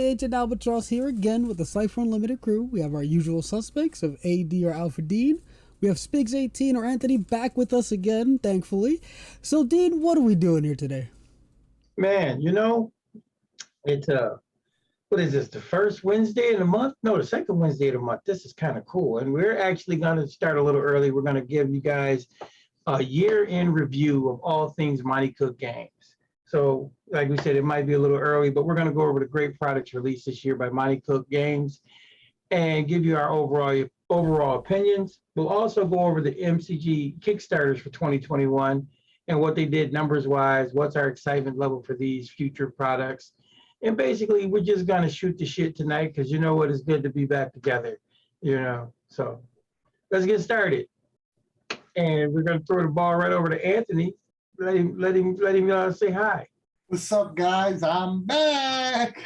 Agent Albatross here again with the Cypher Unlimited crew. We have our usual suspects of AD or Alpha Dean. We have Spigs18 or Anthony back with us again, thankfully. So, Dean, what are we doing here today? Man, it's what is this, the first Wednesday of the month? No, the second Wednesday of the month. This is kind of cool. And we're actually going to start a little early. We're going to give you guys a year-end review of all things Monte Cook Games. So, like we said, it might be a little early, but we're going to go over the great products released this year by Monte Cook Games and give you our overall opinions. We'll also go over the MCG Kickstarters for 2021 and what they did numbers-wise, what's our excitement level for these future products. And basically, we're just going to shoot the shit tonight because you know what? It's good to be back together, So let's get started. And we're going to throw the ball right over to Anthony. Let him say hi. What's up, guys? I'm back.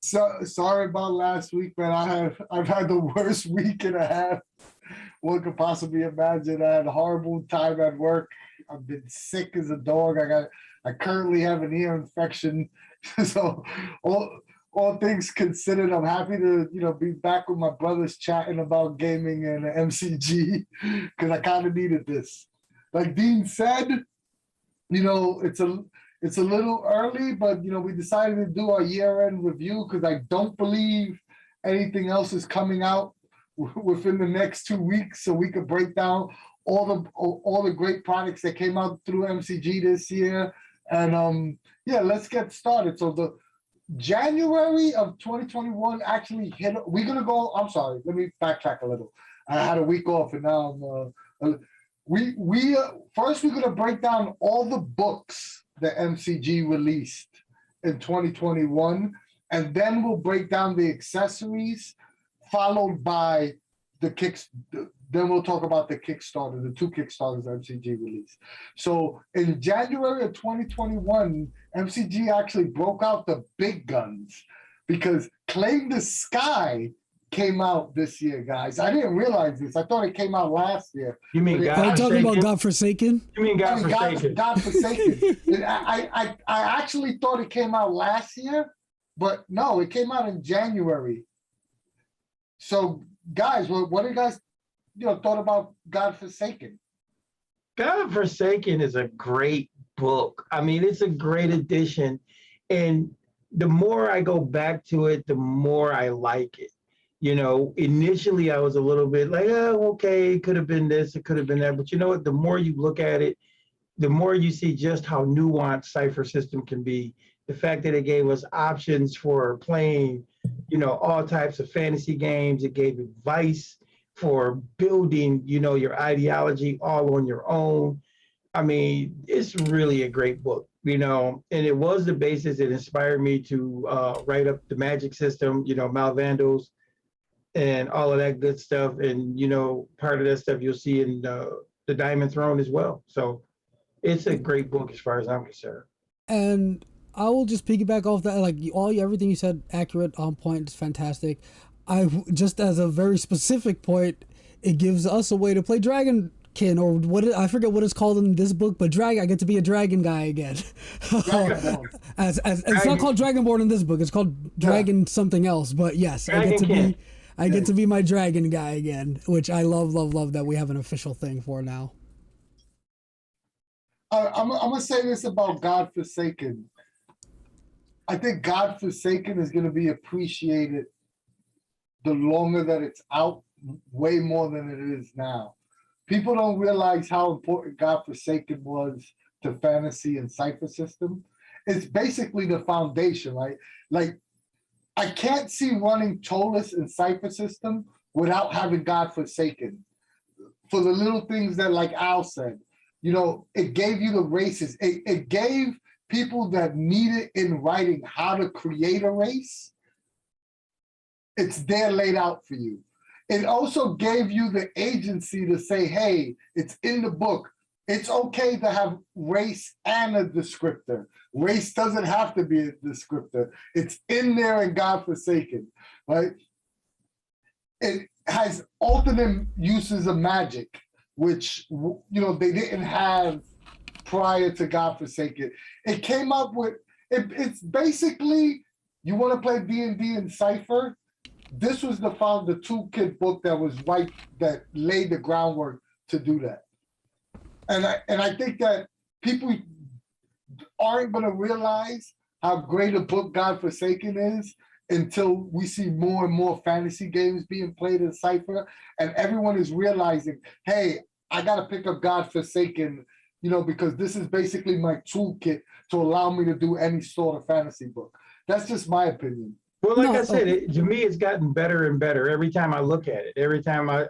So sorry about last week, man. I've had the worst week and a half one could possibly imagine. I had a horrible time at work. I've been sick as a dog. I currently have an ear infection. So all things considered, I'm happy to be back with my brothers chatting about gaming and MCG because I kind of needed this. Like Dean said, it's a little early, but we decided to do our year-end review because I don't believe anything else is coming out within the next 2 weeks, so we could break down all the great products that came out through MCG this year. And let's get started. So the January of 2021 actually hit. We're gonna go. I'm sorry. Let me backtrack a little. I had a week off, and now I'm. First we're gonna break down all the books that MCG released in 2021, and then we'll break down the accessories, followed by then we'll talk about the Kickstarter, the 2 Kickstarters MCG released. So in January of 2021, MCG actually broke out the big guns because Claim the Sky came out this year, guys. I didn't realize this. I thought it came out last year. You mean Are you talking about Godforsaken? You mean Godforsaken? Godforsaken. I actually thought it came out last year, but no, it came out in January. So, guys, what do you guys thought about Godforsaken? Godforsaken is a great book. I mean, it's a great addition. And the more I go back to it, the more I like it. Initially I was a little bit like, oh, okay, it could have been this, it could have been that. But you know what? The more you look at it, the more you see just how nuanced Cypher system can be. The fact that it gave us options for playing, all types of fantasy games. It gave advice for building, your ideology all on your own. I mean, it's really a great book, and it was the basis that inspired me to write up the magic system, Malvandals, and all of that good stuff. And, part of that stuff you'll see in the Diamond Throne as well. So it's a great book as far as I'm concerned. And I will just piggyback off that. Like everything you said, accurate, on point, just fantastic. Just as a very specific point, it gives us a way to play Dragonkin, or I forget what it's called in this book, but I get to be a dragon guy again. As it's not called Dragonborn in this book. It's called Dragon something else. But yes, I get to be my dragon guy again, which I love that we have an official thing for now. I'm gonna say this about Godforsaken. I think Godforsaken is gonna be appreciated the longer that it's out, way more than it is now. People don't realize how important Godforsaken was to fantasy and Cypher system. It's basically the foundation, right? Like, I can't see running Ptolus and Cypher system without having Godforsaken. For the little things that, like Al said, it gave you the races. It gave people that needed in writing how to create a race. It's there laid out for you. It also gave you the agency to say, hey, it's in the book. It's okay to have race and a descriptor. Race doesn't have to be a descriptor. It's in there in Godforsaken, right? It has alternate uses of magic, which they didn't have prior to Godforsaken. It came up with it's basically You want to play D&D in Cypher? This was the toolkit book that laid the groundwork to do that. And I think that people aren't going to realize how great a book Godforsaken is until we see more and more fantasy games being played in Cypher, and everyone is realizing, hey, I got to pick up Godforsaken, because this is basically my toolkit to allow me to do any sort of fantasy book. That's just my opinion. Well, like I said, to me, it's gotten better and better every time I look at it. Every time I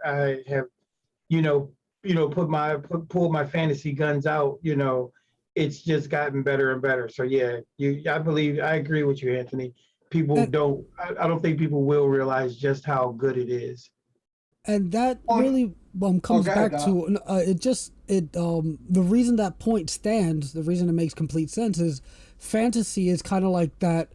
have, pull my fantasy guns out, it's just gotten better and better. So yeah, I agree with you, Anthony. People don't. I don't think people will realize just how good it is. And that really comes back to the reason that point stands, the reason it makes complete sense is fantasy is kind of like that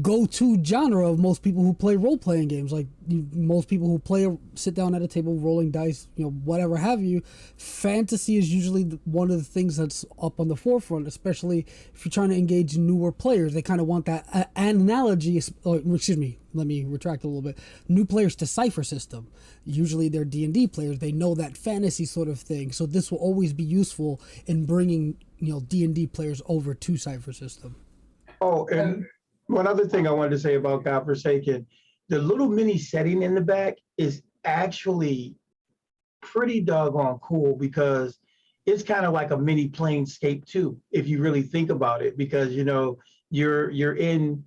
go-to genre of most people who play role-playing games. Like most people who sit down at a table rolling dice, whatever have you, fantasy is usually one of the things that's up on the forefront, especially if you're trying to engage newer players. They kind of want that analogy, excuse me, let me retract a little bit, new players to Cypher system. Usually they're D&D players. They know that fantasy sort of thing. So this will always be useful in bringing, D&D players over to Cypher system. Oh, and one other thing I wanted to say about Godforsaken, the little mini setting in the back is actually pretty doggone cool because it's kind of like a mini Planescape too, if you really think about it, because you're in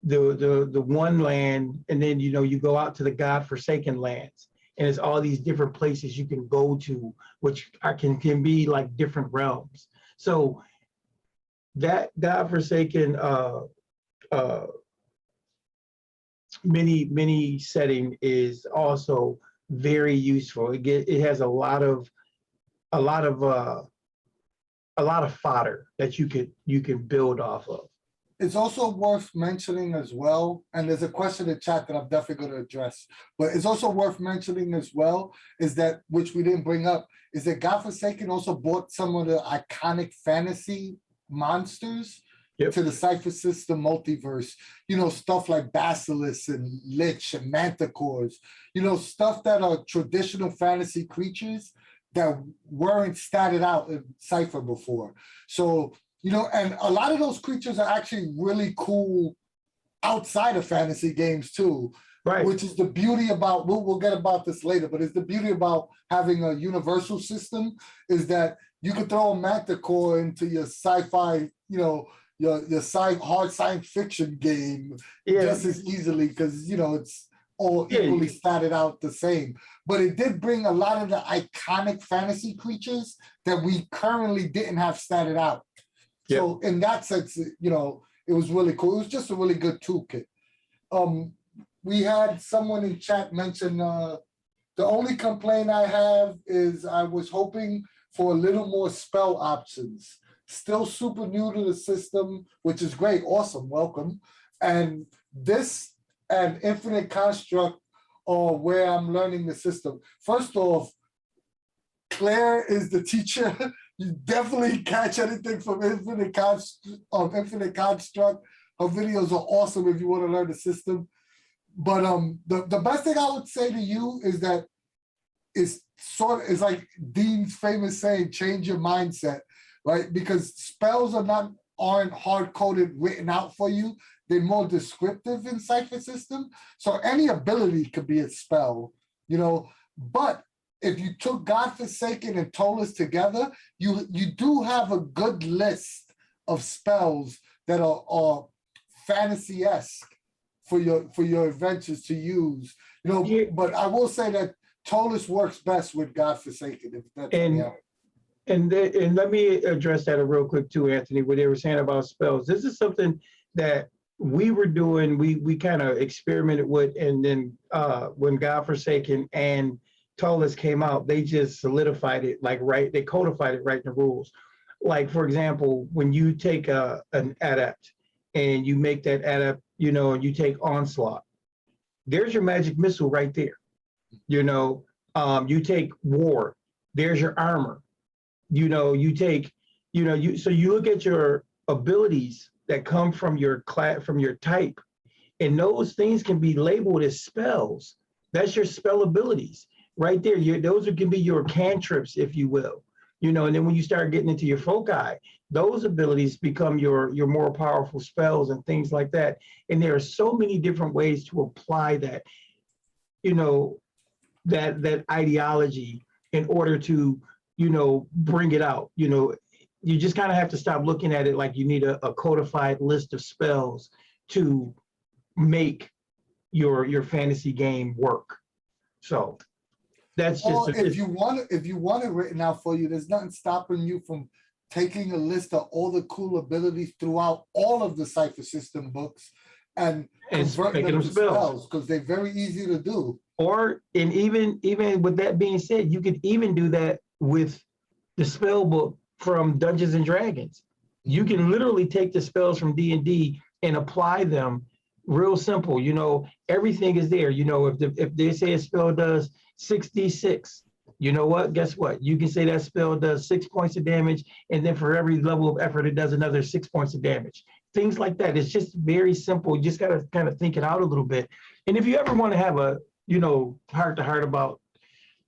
the one land, and then you go out to the Godforsaken lands, and it's all these different places you can go to, which can be like different realms. So that Godforsaken mini setting is also very useful. It has a lot of fodder that you can build off of. It's also worth mentioning as well, and there's a question in chat that I'm definitely going to address, but it's also worth mentioning as well, is that, which we didn't bring up, is that Godforsaken also brought some of the iconic fantasy monsters to the Cypher system multiverse, stuff like Basilisk and Lich and Manticores, stuff that are traditional fantasy creatures that weren't statted out in Cypher before. So, and a lot of those creatures are actually really cool outside of fantasy games too, right? Which is the beauty about, we'll get about this later, but it's the beauty about having a universal system is that you could throw a Manticore into your sci-fi, your hard science fiction game just as easily because it's all equally statted out the same. But it did bring a lot of the iconic fantasy creatures that we currently didn't have statted out. So in that sense, it was really cool. It was just a really good toolkit. We had someone in chat mention the only complaint I have is I was hoping for a little more spell options. Still super new to the system, which is great. Awesome. Welcome. And this and Infinite Construct are where I'm learning the system. First off, Claire is the teacher. You definitely catch anything from Infinite Construct. Her videos are awesome if you want to learn the system. But the best thing I would say to you is that it's like Dean's famous saying, change your mindset. Right? Because spells aren't hard-coded written out for you. They're more descriptive in Cypher system. So any ability could be a spell, but if you took Godforsaken and Ptolus together, you do have a good list of spells that are fantasy-esque for your adventures to use. But I will say that Ptolus works best with Godforsaken, if that's And let me address that real quick too, Anthony, what they were saying about spells. This is something that we were doing, we kind of experimented with, and then when Godforsaken and Ptolus came out, they just solidified it, they codified it right in the rules. Like, for example, when you take an adept and you make that adept, and you take onslaught, there's your magic missile right there. You take war, there's your armor. You take, so you look at your abilities that come from your class, from your type, And those things can be labeled as spells. That's your spell abilities right there. Those can be your cantrips, if you will. And then when you start getting into your foci, those abilities become your more powerful spells and things like that. And there are so many different ways to apply that, that ideology in order to, bring it out. You just kind of have to stop looking at it like you need a codified list of spells to make your fantasy game work. So that's just if you want it written out for you, there's nothing stopping you from taking a list of all the cool abilities throughout all of the Cypher System books and converting them to spells, because they're very easy to do. And even with that being said, you could even do that with the spell book from Dungeons and Dragons. You can literally take the spells from D&D and apply them real simple. Everything is there. If they say a spell does 6d6, you know what? Guess what? You can say that spell does 6 points of damage, and then for every level of effort, it does another 6 points of damage. Things like that. It's just very simple. You just got to kind of think it out a little bit. And if you ever want to have a, heart to heart about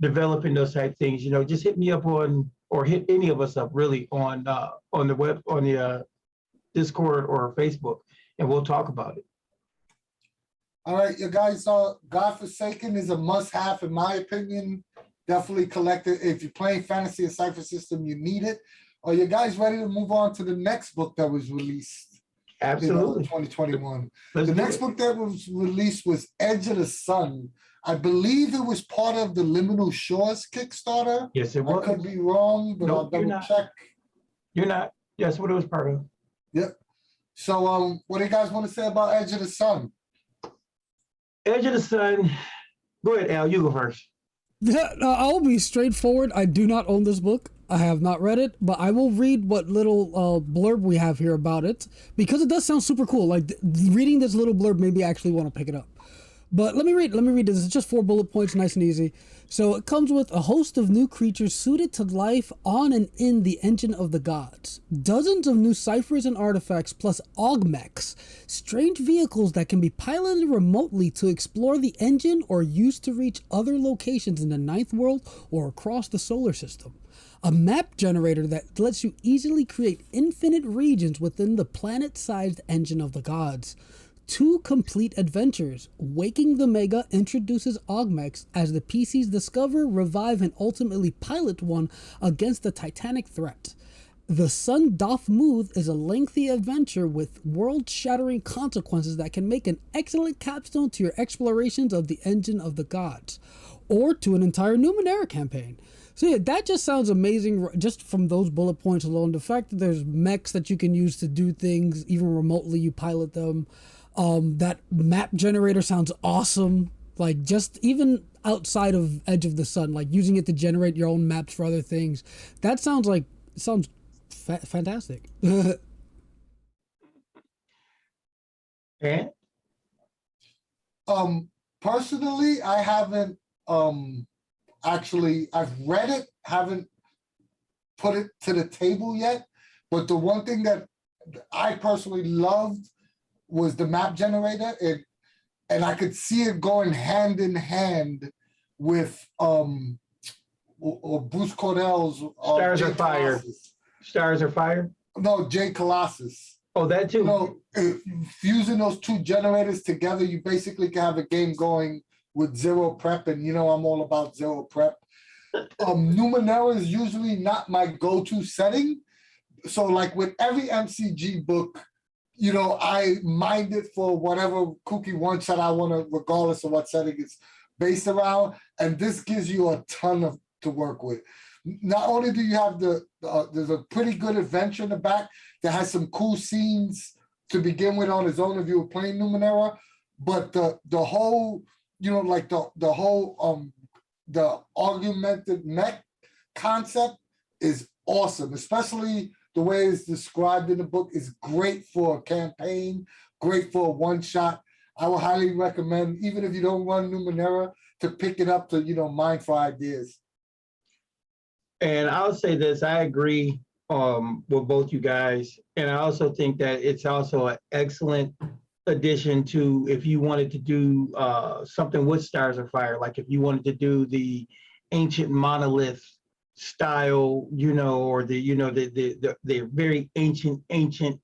developing those type things, just hit me up or hit any of us up really on the web, on the Discord or Facebook, and we'll talk about it. All right, you guys, Godforsaken is a must-have, in my opinion. Definitely collect it. If you're playing Fantasy and Cypher System, you need it. Are you guys ready to move on to the next book that was released? Absolutely. In 2021. The next book that was released was Edge of the Sun. I believe it was part of the Liminal Shores Kickstarter. Yes, it was. I could be wrong, but I'll double check. You're not. That's what it was part of. Yep. So, what do you guys want to say about Edge of the Sun? Edge of the Sun. Go ahead, Al. You go first. I'll be straightforward. I do not own this book. I have not read it, but I will read what little blurb we have here about it, because it does sound super cool. Like reading this little blurb made me actually want to pick it up. But let me read this. It's just 4 bullet points, nice and easy. So it comes with a host of new creatures suited to life on and in the engine of the gods. Dozens of new ciphers and artifacts, plus augmechs, strange vehicles that can be piloted remotely to explore the engine or used to reach other locations in the Ninth World or across the solar system. A map generator that lets you easily create infinite regions within the planet-sized engine of the gods. 2 complete adventures. Waking the Mega introduces augmechs as the PCs discover, revive, and ultimately pilot one against the titanic threat. The Sun Doth Move is a lengthy adventure with world-shattering consequences that can make an excellent capstone to your explorations of the engine of the gods, or to an entire Numenera campaign. So yeah, that just sounds amazing just from those bullet points alone. The fact that there's mechs that you can use to do things, even remotely, you pilot them. That map generator sounds awesome. Like just even outside of Edge of the Sun, like using it to generate your own maps for other things. That sounds fantastic. And personally, I haven't actually, I've read it, haven't put it to the table yet. But the one thing that I personally loved was the map generator. And I could see it going hand in hand with or Bruce Cordell's Stars Are Fire. Stars Are Fire? No, J Colossus. Oh, that too. Fusing those 2 generators together, you basically can have a game going with 0 prep, and I'm all about 0 prep. Numenera is usually not my go-to setting. So like with every MCG book, I mind it for whatever kooky one shot I want to, regardless of what setting it's based around. And this gives you a ton to work with. Not only do you have there's a pretty good adventure in the back that has some cool scenes to begin with on its own if you were playing Numenera, but the whole, the whole the augmented mech concept is awesome, especially the way it's described in the book is great for a campaign, great for a one-shot. I would highly recommend, even if you don't run Numenera, to pick it up to, mine for ideas. And I'll say this, I agree with both you guys. And I also think that it's also an excellent addition to if you wanted to do something with Stars of Fire, like if you wanted to do the ancient monolith style, or the very ancient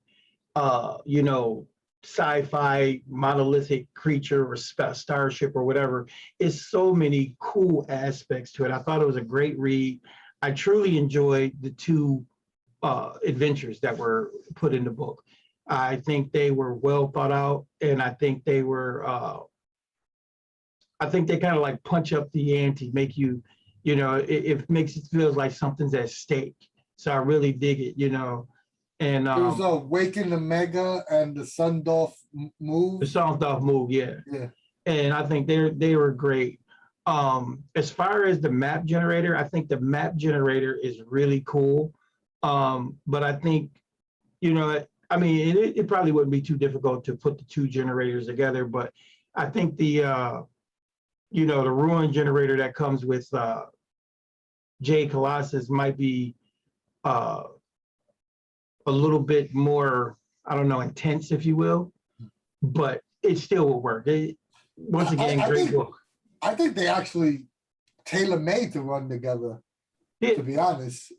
sci-fi monolithic creature or starship or whatever. It's so many cool aspects to it. I thought it was a great read. I truly enjoyed the two adventures that were put in the book. I think they were well thought out, and I think they were. I think they kind of like punch up the ante, make you, it makes it feel like something's at stake. So I really dig it, and It was Waken the Mega and the Sundorf move. the Sundorf move, yeah. Yeah. And I think they were great. As far as the map generator, I think the map generator is really cool. But I think, it probably wouldn't be too difficult to put the two generators together, but I think the ruin generator that comes with J Colossus might be a little bit more, I don't know, intense, if you will, but it still will work. Once again, great book. I think they actually tailor-made to run together, to be honest.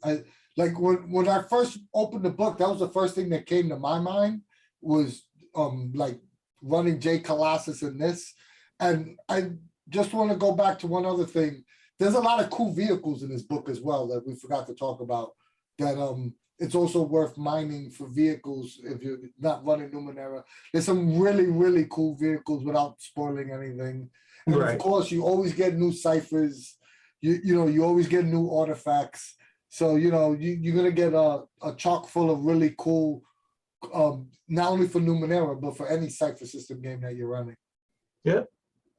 Like when I first opened the book, that was the first thing that came to my mind was like running J Colossus in this. And I just want to go back to one other thing. There's a lot of cool vehicles in this book as well that we forgot to talk about. That it's also worth mining for vehicles if you're not running Numenera. There's some really, really cool vehicles without spoiling anything. And Right. of course, you always get new ciphers. You always get new artifacts. So, you're going to get a chock full of really cool, not only for Numenera, but for any cipher system game that you're running. Yeah.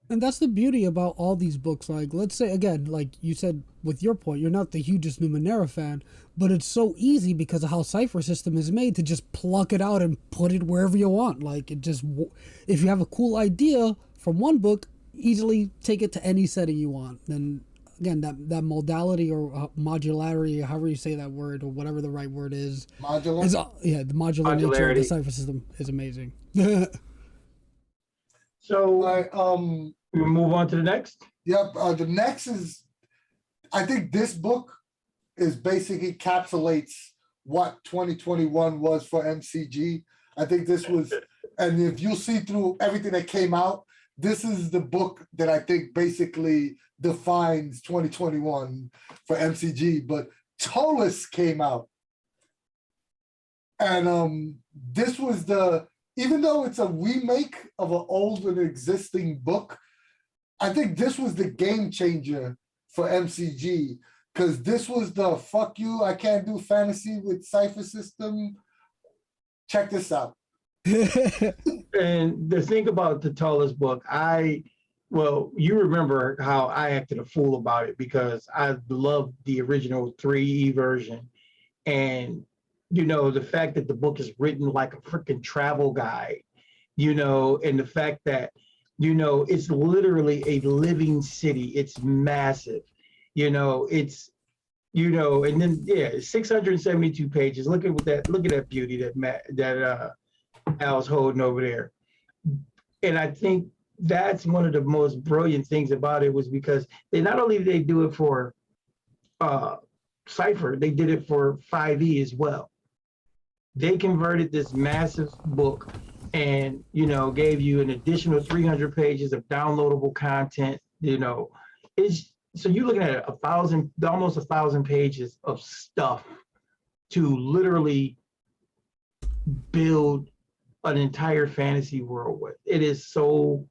And that's the beauty about all these books. Like, let's say, again, like you said with your point, you're not the hugest Numenera fan, but it's so easy because of how Cypher System is made to just pluck it out and put it wherever you want. Like, if you have a cool idea from one book, easily take it to any setting you want. And again, that modality or modularity, however you say that word, or whatever the right word is. Modular? The modular nature of the Cypher System is amazing. So, we move on to the next. Yep. The next is, I think this book is basically encapsulates what 2021 was for MCG. I think this was, and if you see through everything that came out, this is the book that I think basically defines 2021 for MCG. But Ptolus came out. And this was even though it's a remake of an old and existing book, I think this was the game changer for MCG, because this was the fuck you, I can't do fantasy with Cypher System. Check this out. And the thing about the Ptolus book, you remember how I acted a fool about it because I loved the original 3E version. And, the fact that the book is written like a freaking travel guide, and the fact that, it's literally a living city. It's massive, it's, and then, 672 pages. Look at that beauty that Al's holding over there. And I think that's one of the most brilliant things about it was because not only did they do it for Cypher, they did it for 5e as well. They converted this massive book and, gave you an additional 300 pages of downloadable content. So you're looking at almost 1,000 pages of stuff to literally build an entire fantasy world with. It is so,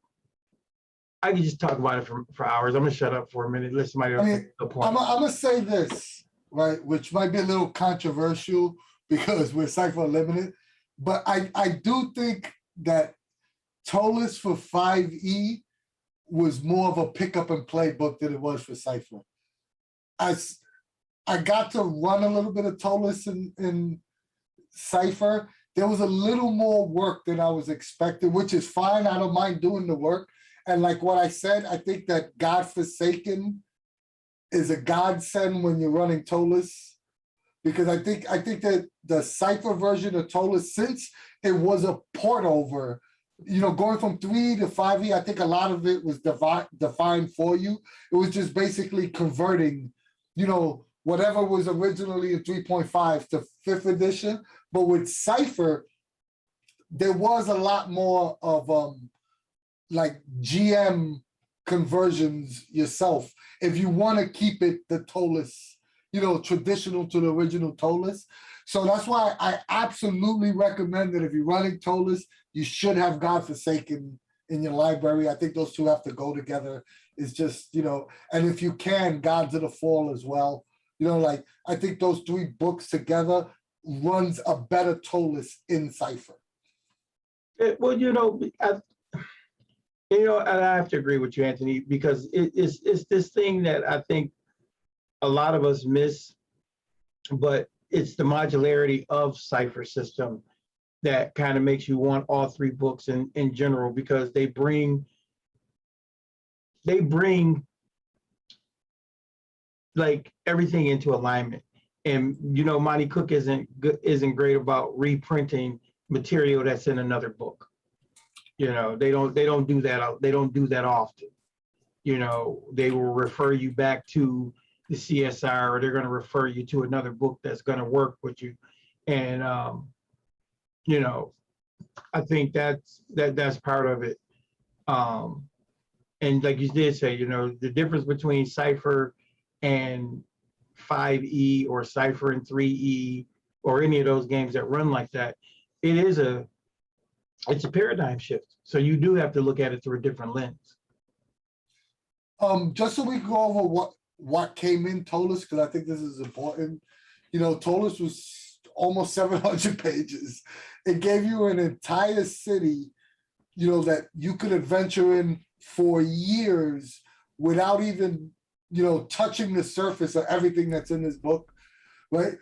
I could just talk about it for hours. I'm gonna shut up for a minute. Let somebody else make the point. I'm gonna say this, right, which might be a little controversial because we're Cypher Unlimited, but I do think that Ptolus for 5e was more of a pick up and play book than it was for Cypher. As I got to run a little bit of Ptolus in Cypher, there was a little more work than I was expecting, which is fine. I don't mind doing the work. And like what I said, I think that Godforsaken is a godsend when you're running Ptolus, because I think that the Cypher version of Ptolus, since it was a port over, going from 3 to 5e, I think a lot of it was defined for you. It was just basically converting, whatever was originally in 3.5 to 5th edition. But with Cypher, there was a lot more of like GM conversions yourself if you want to keep it the Ptolus, traditional to the original Ptolus. So that's why I absolutely recommend that if you're running Ptolus, you should have Godforsaken in your library. I think those two have to go together. It's just, and if you can, Gods of the Fall as well. Like I think those 3 books together runs a better Ptolus in Cypher. Well, I have to agree with you, Anthony, because it's this thing that I think a lot of us miss, but it's the modularity of Cypher system that kind of makes you want all 3 books in general, because they bring like everything into alignment. And Monte Cook isn't great about reprinting material that's in another book. They don't do that. They don't do that often. They will refer you back to the CSR, or they're going to refer you to another book that's going to work with you. And I think that's part of it. And like you did say, the difference between Cypher and 5e or Cypher and 3e or any of those games that run like that, it's a paradigm shift. So you do have to look at it through a different lens. Just so we can go over what came in Ptolus, because I think this is important. Ptolus was almost 700 pages. It gave you an entire city, that you could adventure in for years without even, touching the surface of everything that's in this book, right?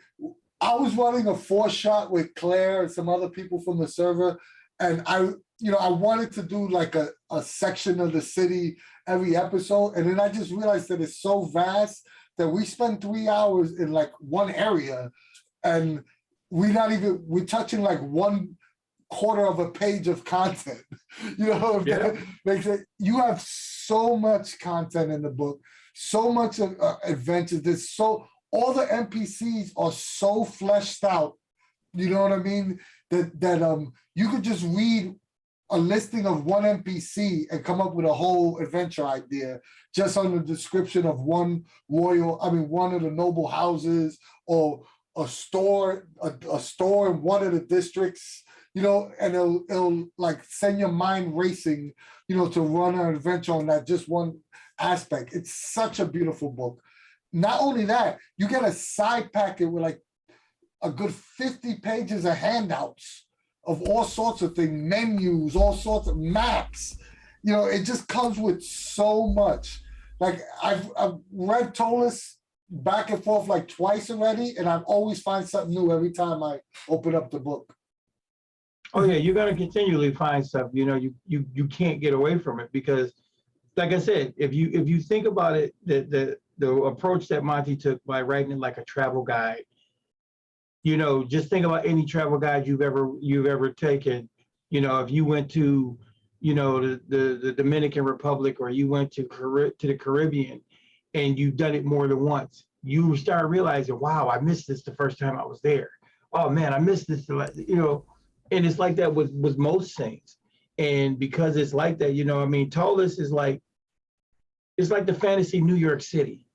I was running a 4-shot with Claire and some other people from the server, and I wanted to do like a section of the city every episode, and then I just realized that it's so vast that we spend 3 hours in like one area, and we're touching like 1/4 of a page of content. If that makes it. You have so much content in the book, so much adventure. There's all the NPCs are so fleshed out. You know what I mean? That you could just read a listing of one NPC and come up with a whole adventure idea just on the description of one of the noble houses, or a store in one of the districts, and it'll like send your mind racing, to run an adventure on that just one aspect. It's such a beautiful book. Not only that, you get a side packet with like a good 50 pages of handouts of all sorts of things, menus, all sorts of maps. It just comes with so much. Like I've read Ptolus back and forth like twice already, and I've always find something new every time I open up the book. Oh yeah, you're gonna continually find stuff. You can't get away from it, because, like I said, if you think about it, the approach that Monte took by writing it like a travel guide. Just think about any travel guide you've ever taken. If you went to, the Dominican Republic, or you went to the Caribbean, and you've done it more than once, you start realizing, wow, I missed this the first time I was there. Oh man, I missed this. And it's like that with most things. And because it's like that, Ptolus is like, it's like the fantasy New York City.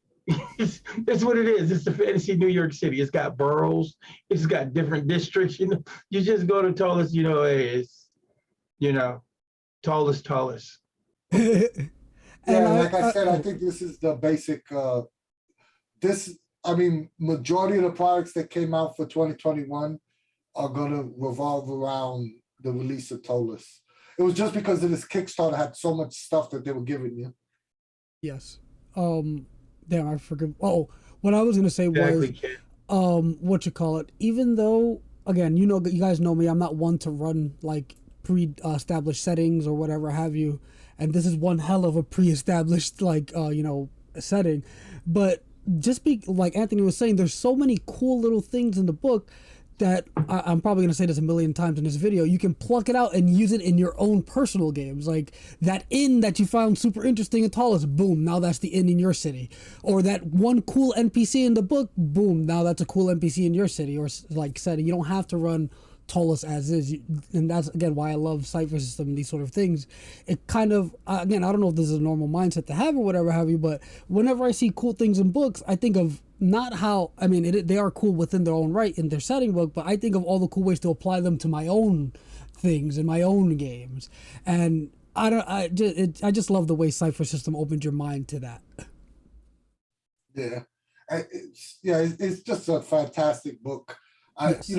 That's what it is. It's the fantasy New York City. It's got boroughs. It's got different districts. You just go to Ptolus. Hey, it's Ptolus. Like I said, I think this is the basic. Majority of the products that came out for 2021 are going to revolve around the release of Ptolus. It was just because of this Kickstarter had so much stuff that they were giving you. Yes. Damn, I forgot. Oh, what I was gonna say was, even though, again, you guys know me, I'm not one to run like pre-established settings or whatever have you, and this is one hell of a pre-established setting. But just like Anthony was saying, there's so many cool little things in the book that I'm probably going to say this a million times in this video, you can pluck it out and use it in your own personal games. Like that inn that you found super interesting in Ptolus, boom, now that's the inn in your city. Or that one cool NPC in the book, boom, now that's a cool NPC in your city or like setting. You don't have to run Ptolus as is, and that's again why I love Cypher System and these sort of things. It kind of, again, I don't know if this is a normal mindset to have or whatever have you, but whenever I see cool things in books, I think of not how, I mean, they are cool within their own right in their setting book, but I think of all the cool ways to apply them to my own things in my own games. And I just love the way Cypher System opened your mind to that. Yeah, it's just a fantastic book. Yes.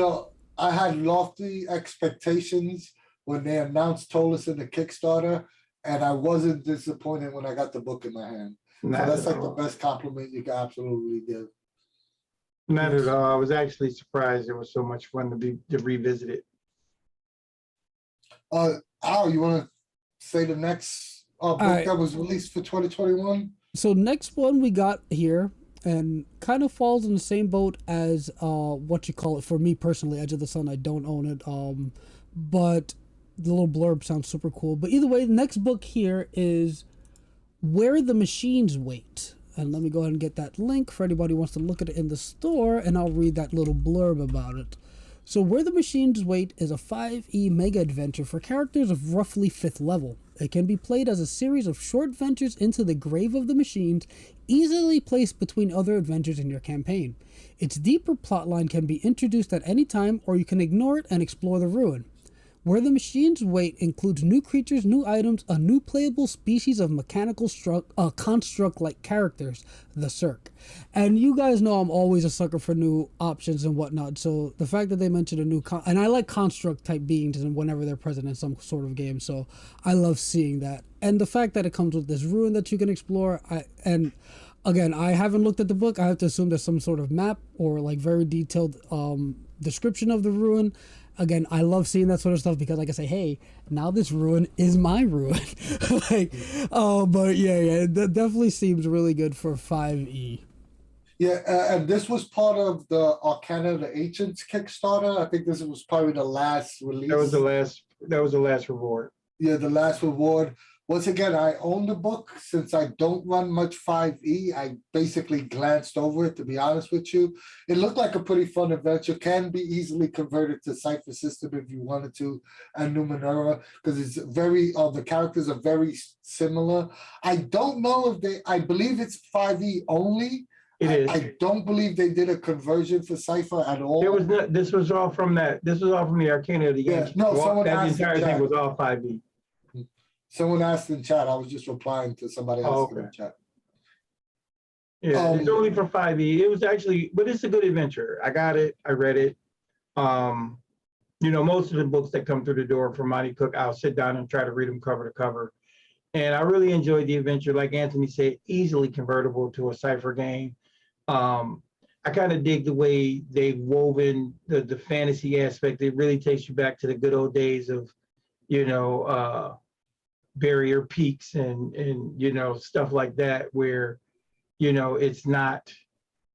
I had lofty expectations when they announced Ptolus in the Kickstarter, and I wasn't disappointed when I got the book in my hand. So that's like the best compliment you can absolutely give. Not at all. I was actually surprised. It was so much fun to revisit it. Al, you want to say the next book that was released for 2021? So next one we got here, and kind of falls in the same boat as what you call it for me personally, Edge of the Sun. I don't own it, but the little blurb sounds super cool. But either way, the next book here is Where the Machines Wait. And let me go ahead and get that link for anybody who wants to look at it in the store, and I'll read that little blurb about it. So Where the Machines Wait is a 5e mega adventure for characters of roughly 5th level. It can be played as a series of short ventures into the grave of the machines, easily placed between other adventures in your campaign. Its deeper plotline can be introduced at any time, or you can ignore it and explore the ruin. Where the Machines Wait includes new creatures, new items, a new playable species of mechanical construct-like characters, the Cirque. And you guys know I'm always a sucker for new options and whatnot, so the fact that they mentioned a new... and I like construct-type beings whenever they're present in some sort of game, so I love seeing that. And the fact that it comes with this ruin that you can explore, and again, I haven't looked at the book. I have to assume there's some sort of map or like very detailed description of the ruin. Again, I love seeing that sort of stuff because I can say, hey, now this ruin is my ruin. But yeah, that definitely seems really good for 5e. Yeah, and this was part of the Arcana of the Ancients Kickstarter. I think this was probably the last release. That was the last reward. Yeah, the last reward. Once again, I own the book. Since I don't run much 5e, I basically glanced over it, to be honest with you. It looked like a pretty fun adventure. Can be easily converted to Cypher System if you wanted to, and Numenera, because it's very, the characters are very similar. I don't know if I believe it's 5e only. It is. I don't believe they did a conversion for Cypher at all. It was not, this was all from the Arcana of the Ancients. No, someone that asked entire thing was all 5e. Someone asked in chat. I was just replying to somebody else in the chat. Yeah, it's only for 5e. It was actually, but it's a good adventure. I got it. I read it. Most of the books that come through the door from Monte Cook, I'll sit down and try to read them cover to cover. And I really enjoyed the adventure. Like Anthony said, easily convertible to a Cypher game. I kind of dig the way they've woven the fantasy aspect. It really takes you back to the good old days of, barrier peaks and stuff like that, where it's not,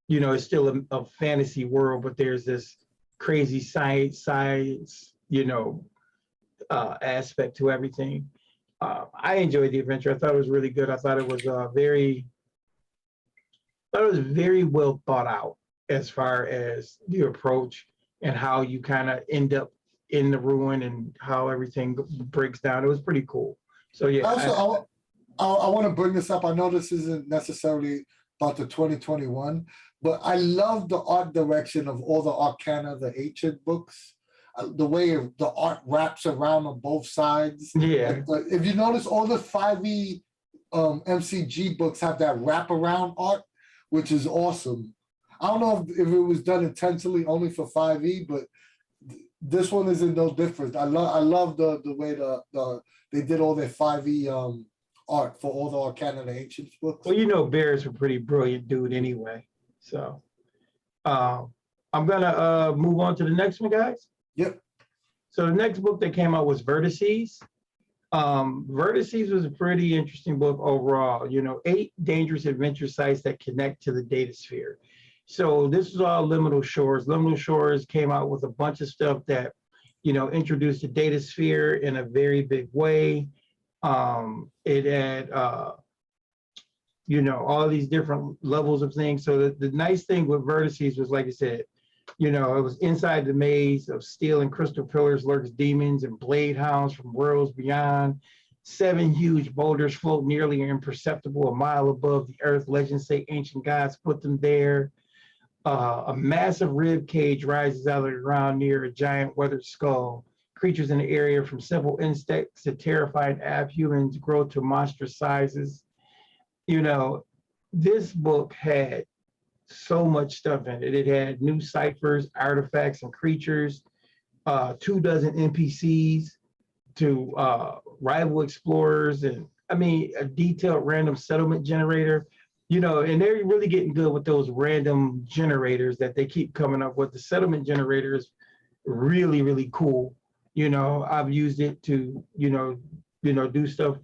it's still a fantasy world, but there's this crazy science aspect to everything. I enjoyed the adventure. I thought it was really good. I thought it was very well thought out as far as the approach and how you kind of end up in the ruin and how everything breaks down. It was pretty cool. So yeah. Also, I want to bring this up. I know this isn't necessarily about the 2021, but I love the art direction of all the Arcana, the ancient books. The way the art wraps around on both sides. Yeah. If you notice, all the 5e MCG books have that wraparound art, which is awesome. I don't know if it was done intentionally only for 5e, but this one isn't no different. I love the way they did all their 5e art for all the Arcana and the Ancients books. Well, Bear's a pretty brilliant dude anyway. So I'm gonna move on to the next one, guys. Yep. So the next book that came out was Vertices. Vertices was a pretty interesting book overall. 8 dangerous adventure sites that connect to the data sphere. So this is all Liminal Shores. Liminal Shores came out with a bunch of stuff that, introduced the data sphere in a very big way. It had, all these different levels of things. So the nice thing with Vertices was, like I said, it was inside the maze of steel and crystal pillars lurks demons and blade hounds from worlds beyond. 7 huge boulders float nearly imperceptible a mile above the earth. Legends say ancient gods put them there. A massive rib cage rises out of the ground near a giant weathered skull. Creatures in the area, from simple insects to terrifying ab-humans, grow to monstrous sizes. This book had so much stuff in it. It had new ciphers, artifacts, and creatures, 24 NPCs to rival explorers, and a detailed random settlement generator. And they're really getting good with those random generators that they keep coming up with. The settlement generator is really, really cool. I've used it to, do stuff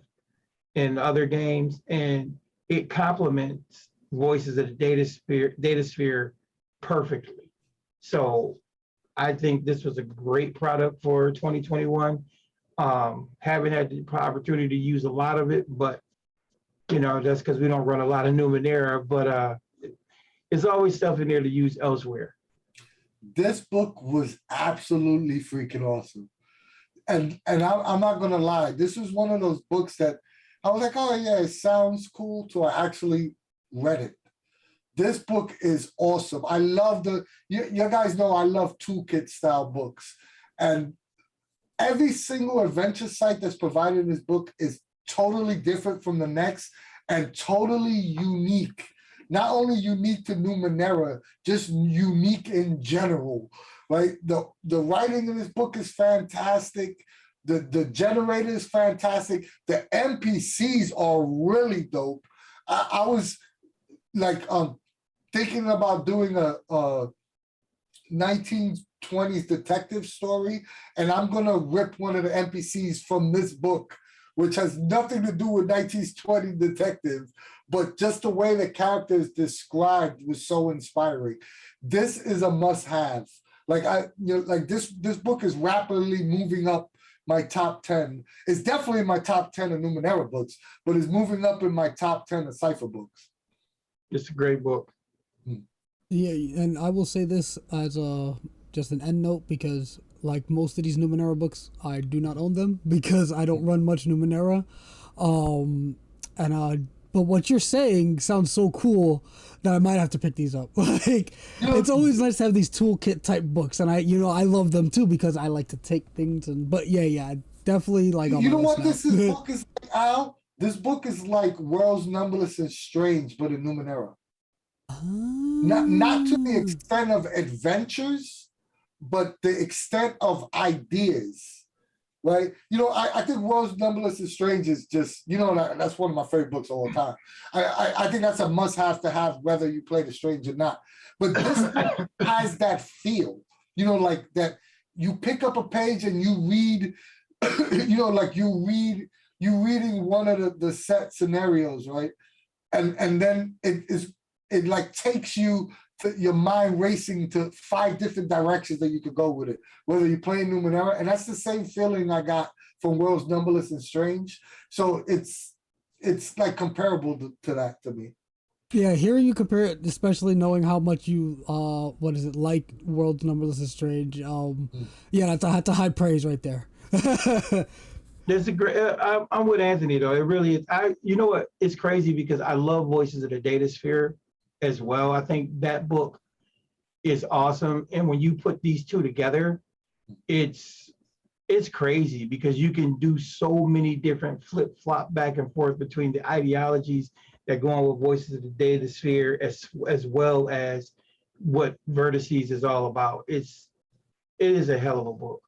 in other games, and it complements Voices of the data sphere perfectly. So I think this was a great product for 2021. Haven't had the opportunity to use a lot of it, but that's because we don't run a lot of Numenera, but there's always stuff in there to use elsewhere. This book was absolutely freaking awesome. And I'm not gonna lie, this was one of those books that I was like, oh yeah, it sounds cool, till I actually read it. This book is awesome. I love you guys know I love toolkit style books. And every single adventure site that's provided in this book is totally different from the next and totally unique. Not only unique to Numenera, just unique in general. Right? The writing in this book is fantastic. The generator is fantastic. The NPCs are really dope. I was like thinking about doing a 1920s detective story, and I'm gonna rip one of the NPCs from this book, which has nothing to do with 1920 detective, but just the way the characters described was so inspiring. This is a must-have. This book is rapidly moving up my top 10. It's definitely in my top 10 of Numenera books, but it's moving up in my top 10 of Cypher books. It's a great book. Yeah, and I will say this as just an end note, because like most of these Numenera books, I do not own them because I don't run much Numenera. But what you're saying sounds so cool that I might have to pick these up. It's always nice to have these toolkit type books, and I love them too because I like to take things. But yeah, definitely like. You know what this book is like, Al? This book is like Worlds Numberless and Strange, but in Numenera. Not to the extent of adventures, but the extent of ideas. Right? I think Worlds Numberless and Strange is just, that's one of my favorite books of all time. I think that's a must-have to have whether you play The Strange or not. But this has that feel, like that you pick up a page and you read, like you're reading one of the set scenarios, right? And then it like takes you to your mind racing to 5 different directions that you could go with it, whether you're playing Numenera. And that's the same feeling I got from Worlds Numberless and Strange. So it's like comparable to that to me. Yeah, hearing you compare it, especially knowing how much you like Worlds Numberless and Strange. Yeah, that's a high praise right there. There's a great. I'm with Anthony though. It really is. You know what? It's crazy because I love Voices of the Data Sphere as well. I think that book is awesome, and when you put these two together, it's crazy because you can do so many different flip flop back and forth between the ideologies that go on with Voices of the Data Sphere as well as what Vertices is all about. It is a hell of a book.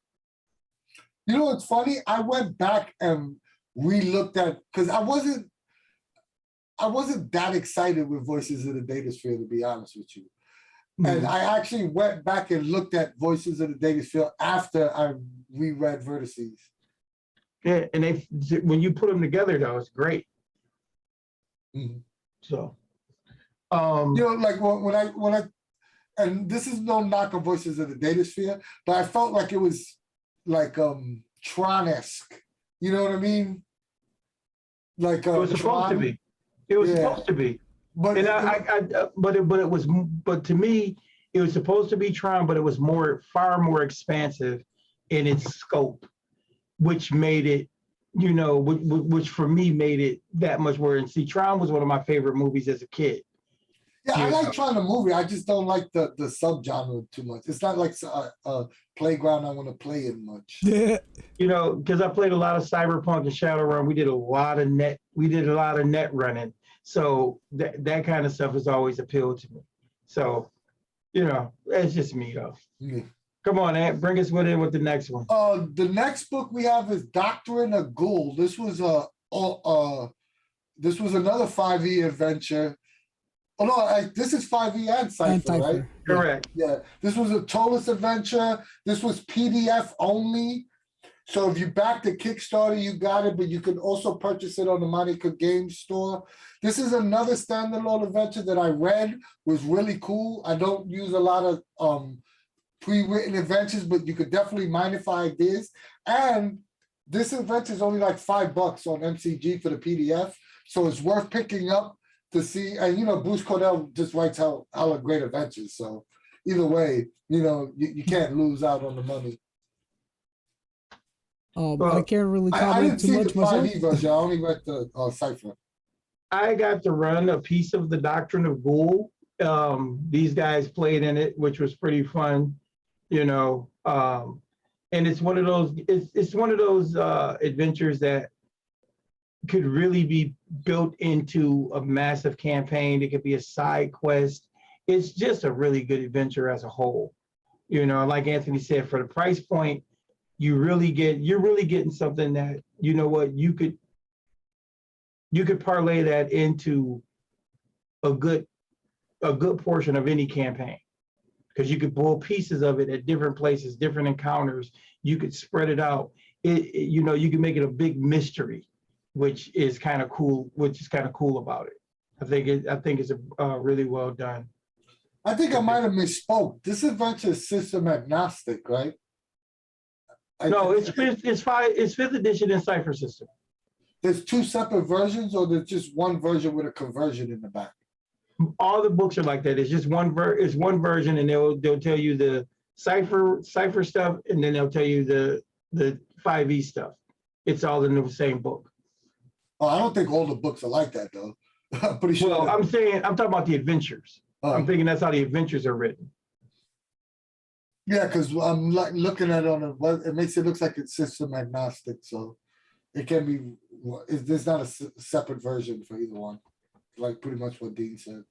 You know what's funny? I went back and re-looked at, because I wasn't that excited with Voices of the Data Sphere, to be honest with you. And I actually went back and looked at Voices of the Data Sphere after I reread Vertices. Yeah, and when you put them together, though, it's great. So, like when I and this is no knock on Voices of the Data Sphere, but I felt like it was like Tron-esque. You know what I mean? Like It was supposed to Tron. be. It was Yeah. supposed to be. But And but to me, it was supposed to be Tron, but it was far more expansive in its scope, which made it, which for me made it that much more. And see, Tron was one of my favorite movies as a kid. yeah, I Yeah. like Tron the movie. I just don't like the subgenre too much. It's not like a playground I want to play in much. Yeah. Because I played a lot of Cyberpunk and Shadowrun. We did a lot of net running. So that kind of stuff has always appealed to me. So, it's just me though. Yeah. Come on, Ant, bring us in with the next one. The next book we have is Doctrine of Ghul. This was another 5e adventure. Oh no, this is 5e and Cypher, right? Correct. Yeah, this was a Ptolus adventure. This was PDF only. So if you back the Kickstarter, you got it, but you can also purchase it on the Monte Cook Games store. This is another standalone adventure that I read, was really cool. I don't use a lot of pre-written adventures, but you could definitely minify ideas. And this adventure is only like $5 on MCG for the PDF. So it's worth picking up to see. And Bruce Cordell just writes hella great adventures. So either way, you can't lose out on the money. I can't really I comment didn't too see much the 5e version. I only read the Cypher. I got to run a piece of the Doctrine of Ghul. These guys played in it, which was pretty fun, and it's one of those adventures that could really be built into a massive campaign. It could be a side quest. It's just a really good adventure as a whole. Like Anthony said, for the price point, you're really getting something that, you could parlay that into a good portion of any campaign, because you could pull pieces of it at different places, different encounters. You could spread it out. You can make it a big mystery, which is kind of cool about it. I think it's really well done. I think I might have misspoke. This adventure is system agnostic, right? No, it's fifth edition in Cypher system. There's two separate versions, or there's just one version with a conversion in the back? All the books are like that. It's just one version, and they'll tell you the Cypher stuff, and then they'll tell you the 5e stuff. It's all in the same book. Oh, I don't think all the books are like that though. I'm pretty sure. Well, I'm talking about the adventures. I'm thinking that's how the adventures are written. Yeah, because I'm like looking at it on it makes it look like it's system agnostic, so it can be. There's not a separate version for either one, like pretty much what Dean said.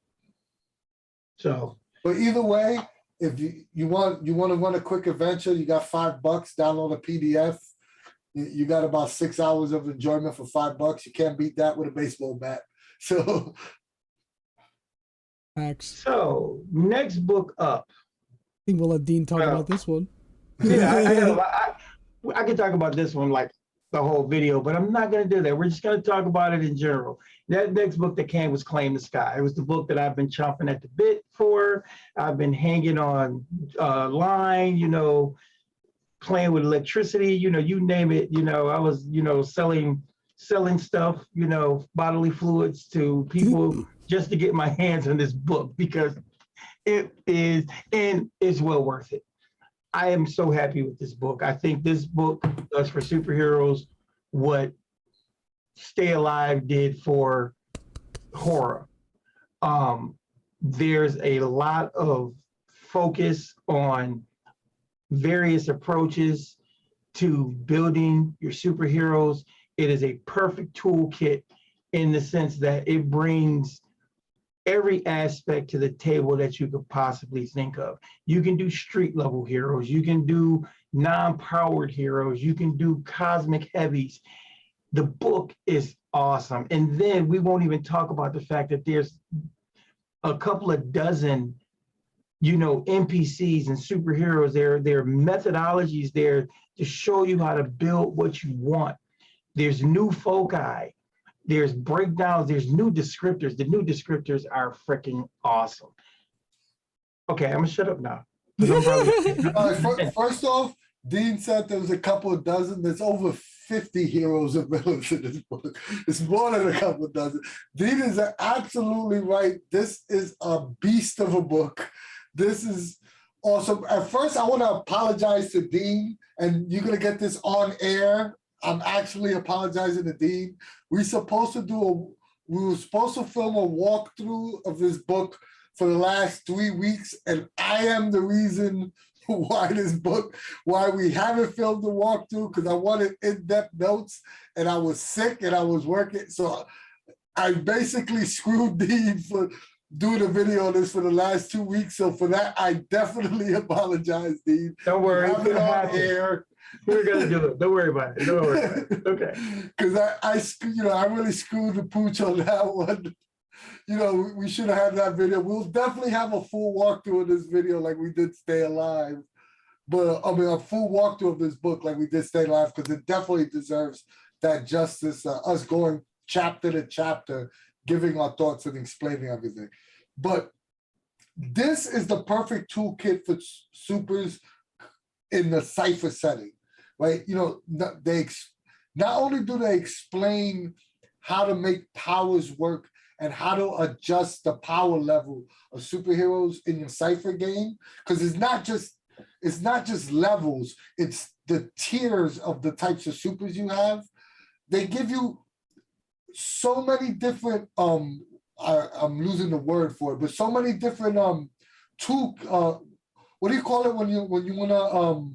So, but either way, if you want to run a quick adventure, you got $5. Download a PDF. You got about 6 hours of enjoyment for $5. You can't beat that with a baseball bat. So, So next book up. I think we'll let Dean talk about this one. Yeah, I can talk about this one like the whole video, but I'm not going to do that. We're just going to talk about it in general. That next book that came was Claim the Sky. It was the book that I've been chomping at the bit for. I've been hanging on line, playing with electricity, you name it. I was, selling stuff, bodily fluids to people just to get my hands on this book, because it is, and it's well worth it. I am so happy with this book. I think this book does for superheroes what Stay Alive did for horror. There's a lot of focus on various approaches to building your superheroes. It is a perfect toolkit in the sense that it brings every aspect to the table that you could possibly think of. You can do street level heroes. You can do non-powered heroes. You can do cosmic heavies. The book is awesome. And then we won't even talk about the fact that there's a couple of dozen, NPCs and superheroes. There are methodologies there to show you how to build what you want. There's new foci. There's breakdowns, there's new descriptors. The new descriptors are freaking awesome. Okay, I'm gonna shut up now. 'Cause I'm probably- All right, first off, Dean said there was a couple of dozen. There's over 50 heroes and villains in this book. It's more than a couple of dozen. Dean is absolutely right. This is a beast of a book. This is awesome. At first, I want to apologize to Dean, and you're gonna get this on air. I'm actually apologizing to Dean. We were supposed to film a walkthrough of this book for the last 3 weeks, and I am the reason why we haven't filmed the walkthrough, because I wanted in-depth notes, and I was sick and I was working. So I basically screwed Dean for doing a video on this for the last 2 weeks. So for that, I definitely apologize, Dean. Don't worry, Have it on air. We're gonna do it. Don't worry about it. Don't worry about it. Okay. Because I really screwed the pooch on that one. We should have had that video. We'll definitely have a full walkthrough of this video like we did Stay Alive. But I mean, a full walkthrough of this book like we did Stay Alive, because it definitely deserves that justice, us going chapter to chapter, giving our thoughts and explaining everything. But this is the perfect toolkit for supers in the Cypher setting, right? They not only do they explain how to make powers work and how to adjust the power level of superheroes in your Cypher game, because it's not just levels, it's the tiers of the types of supers you have. They give you so many different I'm losing the word for it, but so many different what do you call it when you wanna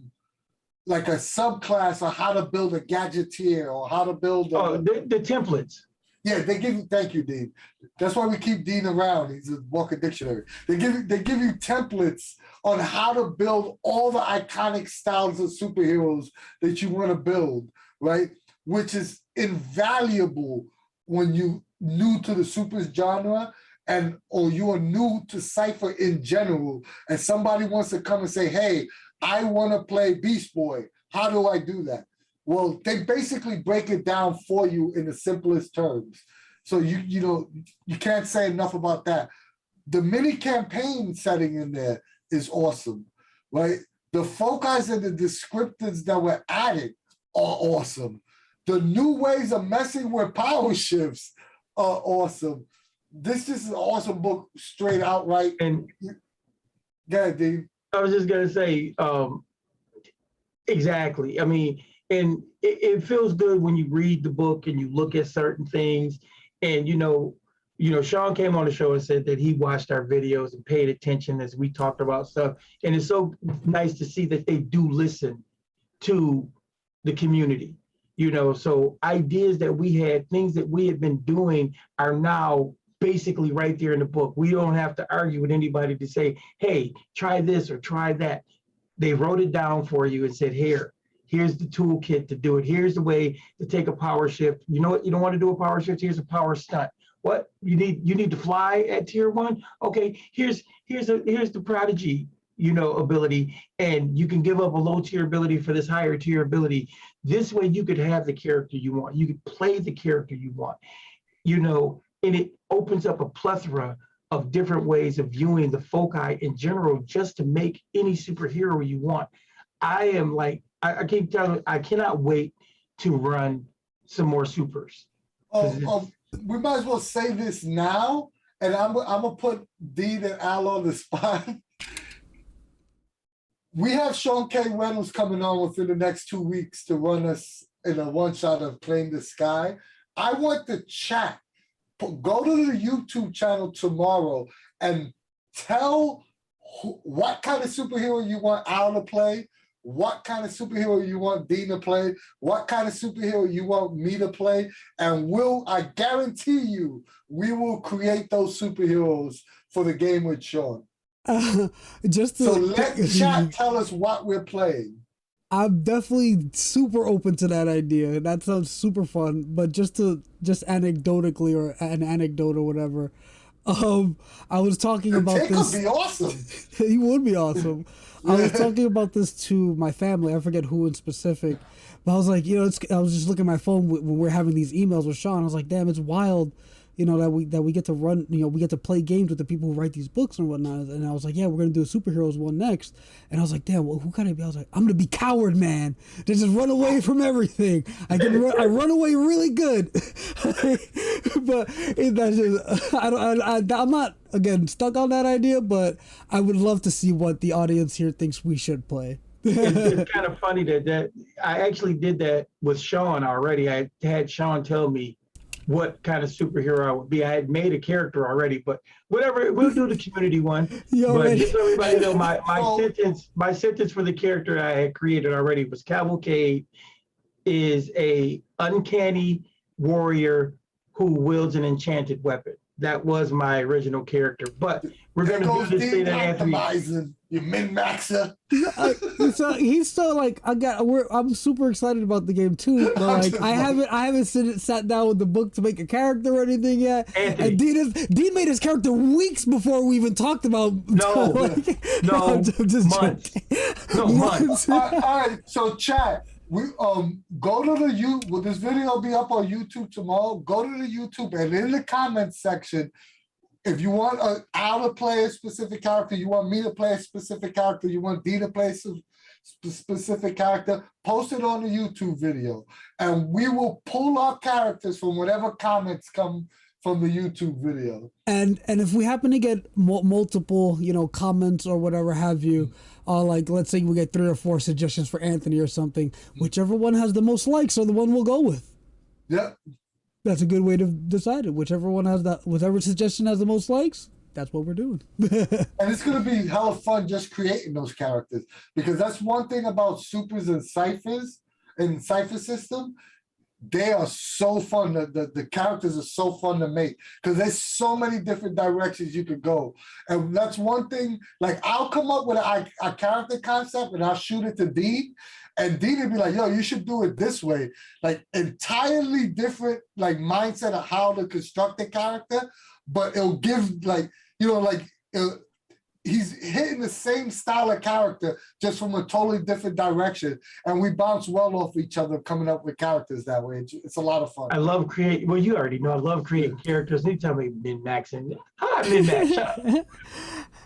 like a subclass on how to build a gadgeteer or how to build the templates. Yeah, thank you, Dean. That's why we keep Dean around. He's a walking dictionary. They give you templates on how to build all the iconic styles of superheroes that you want to build, right? Which is invaluable when you new to the supers genre or you are new to Cypher in general, and somebody wants to come and say, hey, I want to play Beast Boy. How do I do that? Well, they basically break it down for you in the simplest terms. So you can't say enough about that. The mini campaign setting in there is awesome, right? The foci and the descriptors that were added are awesome. The new ways of messing with power shifts are awesome. This is an awesome book, straight outright. And yeah, Dean. I was just gonna say, exactly. I mean, and it feels good when you read the book and you look at certain things. And Sean came on the show and said that he watched our videos and paid attention as we talked about stuff. And it's so nice to see that they do listen to the community. So ideas that we had, things that we had been doing are now basically right there in the book. We don't have to argue with anybody to say, hey, try this or try that. They wrote it down for you and said, here's the toolkit to do it. Here's the way to take a power shift. You know what? You don't want to do a power shift. Here's a power stunt. What you need to fly at tier 1. Okay, here's the prodigy, ability, and you can give up a low tier ability for this higher tier ability. This way you could have the character you want. You could play the character you want, and it opens up a plethora of different ways of viewing the foci in general, just to make any superhero you want. I am like, I keep telling you, I cannot wait to run some more supers. We might as well say this now, and I'm gonna put Dean and Al on the spot. We have Sean K. Reynolds coming on within the next 2 weeks to run us in a one-shot of Claim the Sky. I want the chat. Go to the YouTube channel tomorrow and tell what kind of superhero you want Al to play, what kind of superhero you want Dean to play, what kind of superhero you want me to play, and I guarantee you, we will create those superheroes for the game with Sean. So let chat tell us what we're playing. I'm definitely super open to that idea. That sounds super fun. But just anecdotally, or an anecdote or whatever, I was talking about Jake this. Would be awesome. He would be awesome. I was talking about this to my family. I forget who in specific, but I was like, I was just looking at my phone when we're having these emails with Sean. I was like, damn, it's wild that we get to run, we get to play games with the people who write these books and whatnot. And I was like, yeah, we're gonna do a superheroes one next. And I was like, damn, well, who can I be? I was like, I'm gonna be Coward Man to just run away from everything. I run away really good. But that's just I'm not again stuck on that idea, but I would love to see what the audience here thinks we should play. It's kind of funny that I actually did that with Sean already. I had Sean tell me what kind of superhero I would be. I had made a character already, but whatever, we'll do the community one. But just so everybody know, my sentence for the character I had created already was Cavalcade is a uncanny warrior who wields an enchanted weapon. That was my original character, but we're going to do this thing that Anthony. You min-maxer. So he's still like I'm super excited about the game too, but like I haven't sat down with the book to make a character or anything yet. Anthony. And Dean made his character weeks before we even talked about. Months. All right, so chat. We go to the will this video be up on YouTube tomorrow? Go to the YouTube and in the comments section, if you want how to play a specific character, you want me to play a specific character, you want D to play a specific character, post it on the YouTube video, and we will pull our characters from whatever comments come from the YouTube video. And if we happen to get multiple, comments or whatever have you, like let's say we get 3 or 4 suggestions for Anthony or something, whichever one has the most likes are the one we'll go with. Yeah. That's a good way to decide it. Whichever suggestion has the most likes, that's what we're doing. And it's going to be hella fun just creating those characters, because that's one thing about supers and ciphers and cipher system. They are so fun. The characters are so fun to make because there's so many different directions you could go. And that's one thing, like I'll come up with a character concept and I'll shoot it to Dean. And Dean would be like, yo, you should do it this way. Like entirely different like mindset of how to construct a character, but it'll give he's hitting the same style of character just from a totally different direction. And we bounce well off each other coming up with characters that way. It's a lot of fun. I love creating, well, you already know, I love creating characters. You tell me min-maxing. Hi, min-max.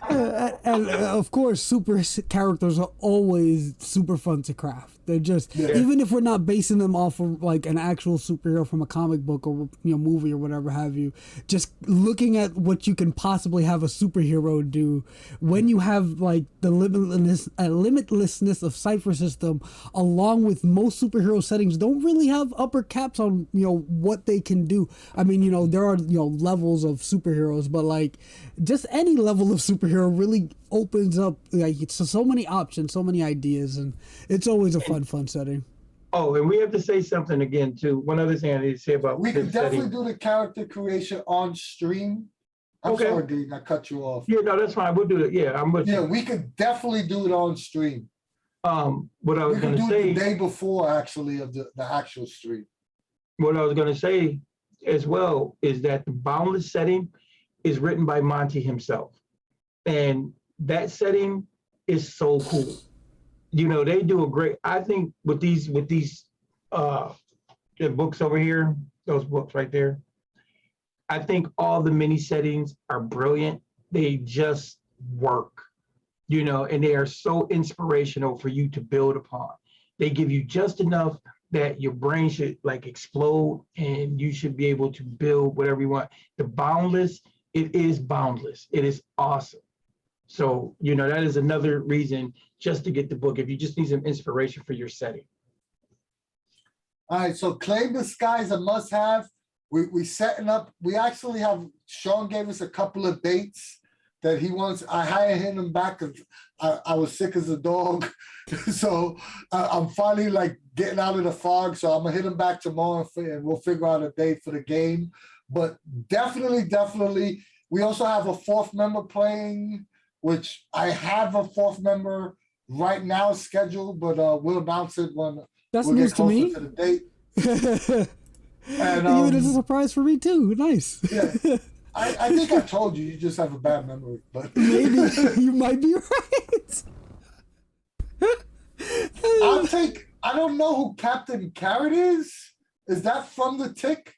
And of course, super characters are always super fun to craft. They're just, even if we're not basing them off of like an actual superhero from a comic book or movie or whatever have you, just looking at what you can possibly have a superhero do when you have like the limitlessness of Cypher system, along with most superhero settings don't really have upper caps on what they can do. I mean, there are levels of superheroes, but like just any level of superhero really opens up like so many options, so many ideas, and it's always a fun setting. Oh, and we have to say something again too. One other thing I need to say about we can definitely do the character creation on stream. I'm sorry, Dean, I cut you off. Yeah, no, that's fine. We'll do it. Yeah, I'm with you. Yeah, we could definitely do it on stream. What I was going to say the day before actually of the actual stream. What I was going to say as well is that the Boundless setting is written by Monte himself, and that setting is so cool. They do a great. I think with these the books over here, those books right there. I think all the mini settings are brilliant. They just work, and they are so inspirational for you to build upon. They give you just enough that your brain should like explode and you should be able to build whatever you want. The Boundless, it is boundless. It is awesome. So, that is another reason just to get the book if you just need some inspiration for your setting. All right, so Claim the Sky is a must-have. We setting up. We actually have, Sean gave us a couple of dates that he wants. I hired him back because I was sick as a dog. So I'm finally like getting out of the fog. So I'm gonna hit him back tomorrow and we'll figure out a date for the game. But definitely, we also have a 4th member playing, which I have a 4th member right now scheduled, but we'll announce it when that's we'll news get closer to me. To the date. And even it's a surprise for me too. Nice. Yeah, I think I told you. You just have a bad memory, but maybe you might be right. I don't know who Captain Carrot is. Is that from the Tick?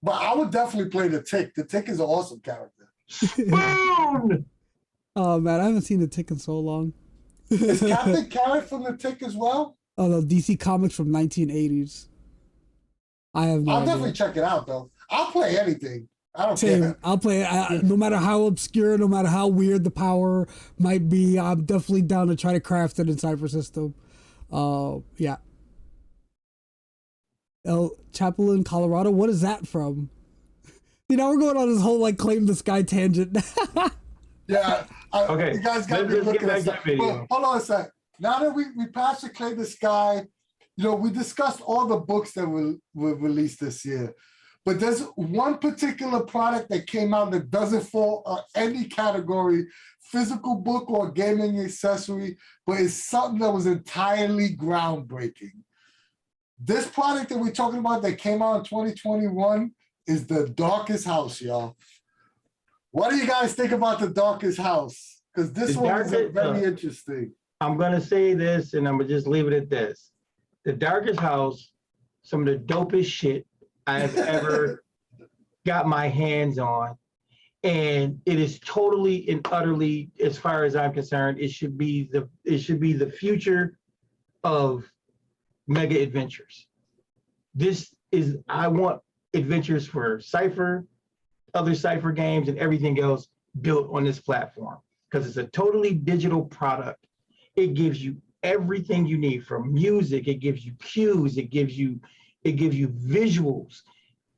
But I would definitely play the Tick. The Tick is an awesome character. Spoon! Oh man, I haven't seen the Tick in so long. Is Captain Carrot from the Tick as well? Oh, the DC Comics from 1980s. I have no I'll idea. definitely check it out though. I'll play anything. I don't Same. care. I'll play it. No matter how obscure, no matter how weird the power might be, I'm definitely down to try to craft it in Cypher System. Yeah. El Chapulin, Colorado. What is that from? You know, we're going on this whole like claim the sky tangent. Yeah. Okay, You guys got me let's get looking back at to the stuff. video. But hold on a sec. Now that we passed the Claim the Sky, you know, we discussed all the books that were released this year. But there's one particular product that came out that doesn't fall on any category, physical book or gaming accessory, but it's something that was entirely groundbreaking. This product that we're talking about that came out in 2021 is The Darkest House, y'all. What do you guys think about The Darkest House? Because this one is very interesting. I'm going to say this, and I'm going to just leave it at this. The Darkest House, some of the dopest shit I have ever got my hands on. And it is totally and utterly, as far as I'm concerned, it should be the future of mega adventures. I want adventures for Cypher, other Cypher games, and everything else built on this platform, because it's a totally digital product. It gives you everything you need, from music, it gives you cues, it gives you visuals.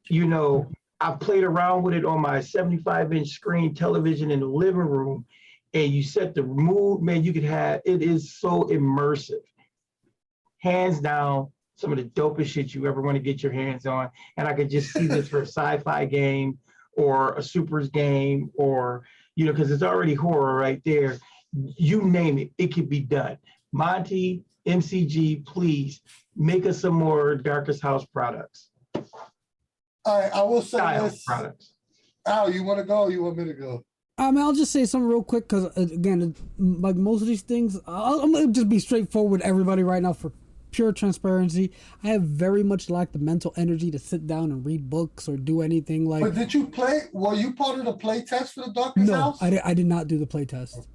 You know, I played around with it on my 75-inch screen television in the living room, and you set the mood, man, it is so immersive. Hands down, some of the dopest shit you ever want to get your hands on. And I could just see this for a sci-fi game or a supers game, or, you know, because it's already horror right there. You name it, it could be done. Monty, MCG, please make us some more Darkest House products. All right, I will say Style this. products. Al, you want to go or you want me to go? I'll just say something real quick, because again, like most of these things, I'm gonna just be straightforward with everybody right now for pure transparency. I have very much lacked the mental energy to sit down and read books or do anything like. But did you play? Were you part of the play test for The Darkest House? No, I did not do the play test.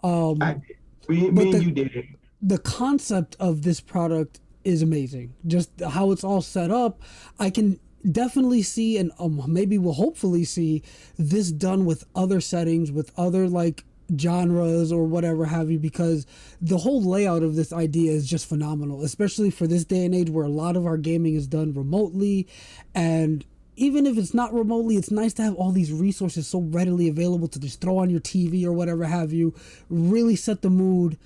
Me and you did it. The concept of this product is amazing. Just how it's all set up, I can definitely see, and maybe we'll hopefully see this done with other settings, with other like genres or whatever have you, because the whole layout of this idea is just phenomenal, especially for this day and age where a lot of our gaming is done remotely. And even if it's not remotely, it's nice to have all these resources so readily available to just throw on your TV or whatever have you, really set the mood.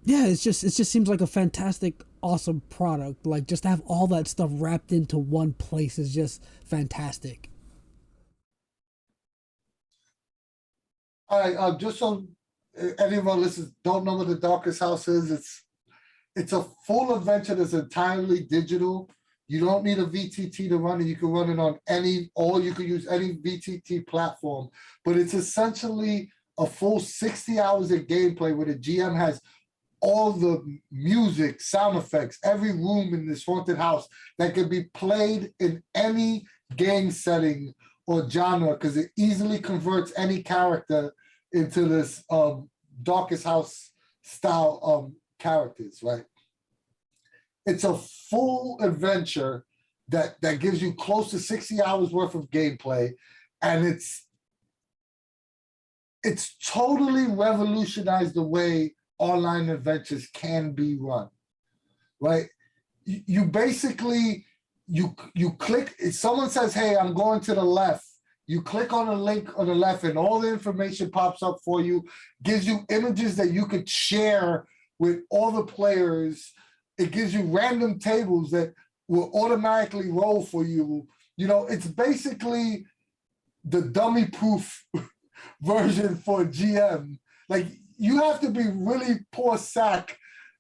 Yeah, it just seems like a fantastic, awesome product. Like, just to have all that stuff wrapped into one place is just fantastic. All right, just so any of our listeners don't know what The Darkest House is, it's a full adventure that's entirely digital. You don't need a VTT to run it. You can run it on you can use any VTT platform. But it's essentially a full 60 hours of gameplay where the GM has all the music, sound effects, every room in this haunted house that can be played in any game setting or genre, because it easily converts any character into this Darkest House style characters, right? It's a full adventure that gives you close to 60 hours worth of gameplay, and it's totally revolutionized the way online adventures can be run, right? You basically, you click, if someone says, hey, I'm going to the left, you click on a link on the left and all the information pops up for you, gives you images that you could share with all the players. It gives you random tables that will automatically roll for you. You know, it's basically the dummy proof version for GM. Like, you have to be really poor sack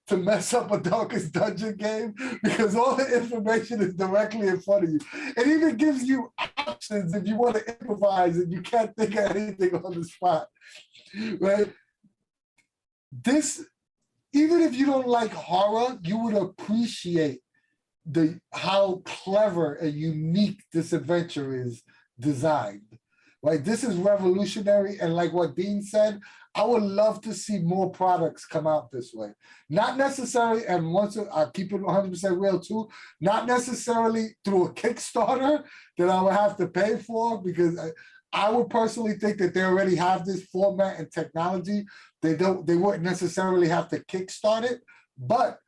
to mess up a Darkest Dungeon game, because all the information is directly in front of you. It even gives you options if you want to improvise and you can't think of anything on the spot, right? This, even if you don't like horror, you would appreciate how clever and unique this adventure is designed. Like this is revolutionary, and like what Dean said, I would love to see more products come out this way. Not necessarily, and once I keep it 100% real too, not necessarily through a Kickstarter that I would have to pay for, because I would personally think that they already have this format and technology. They wouldn't necessarily have to kickstart it, but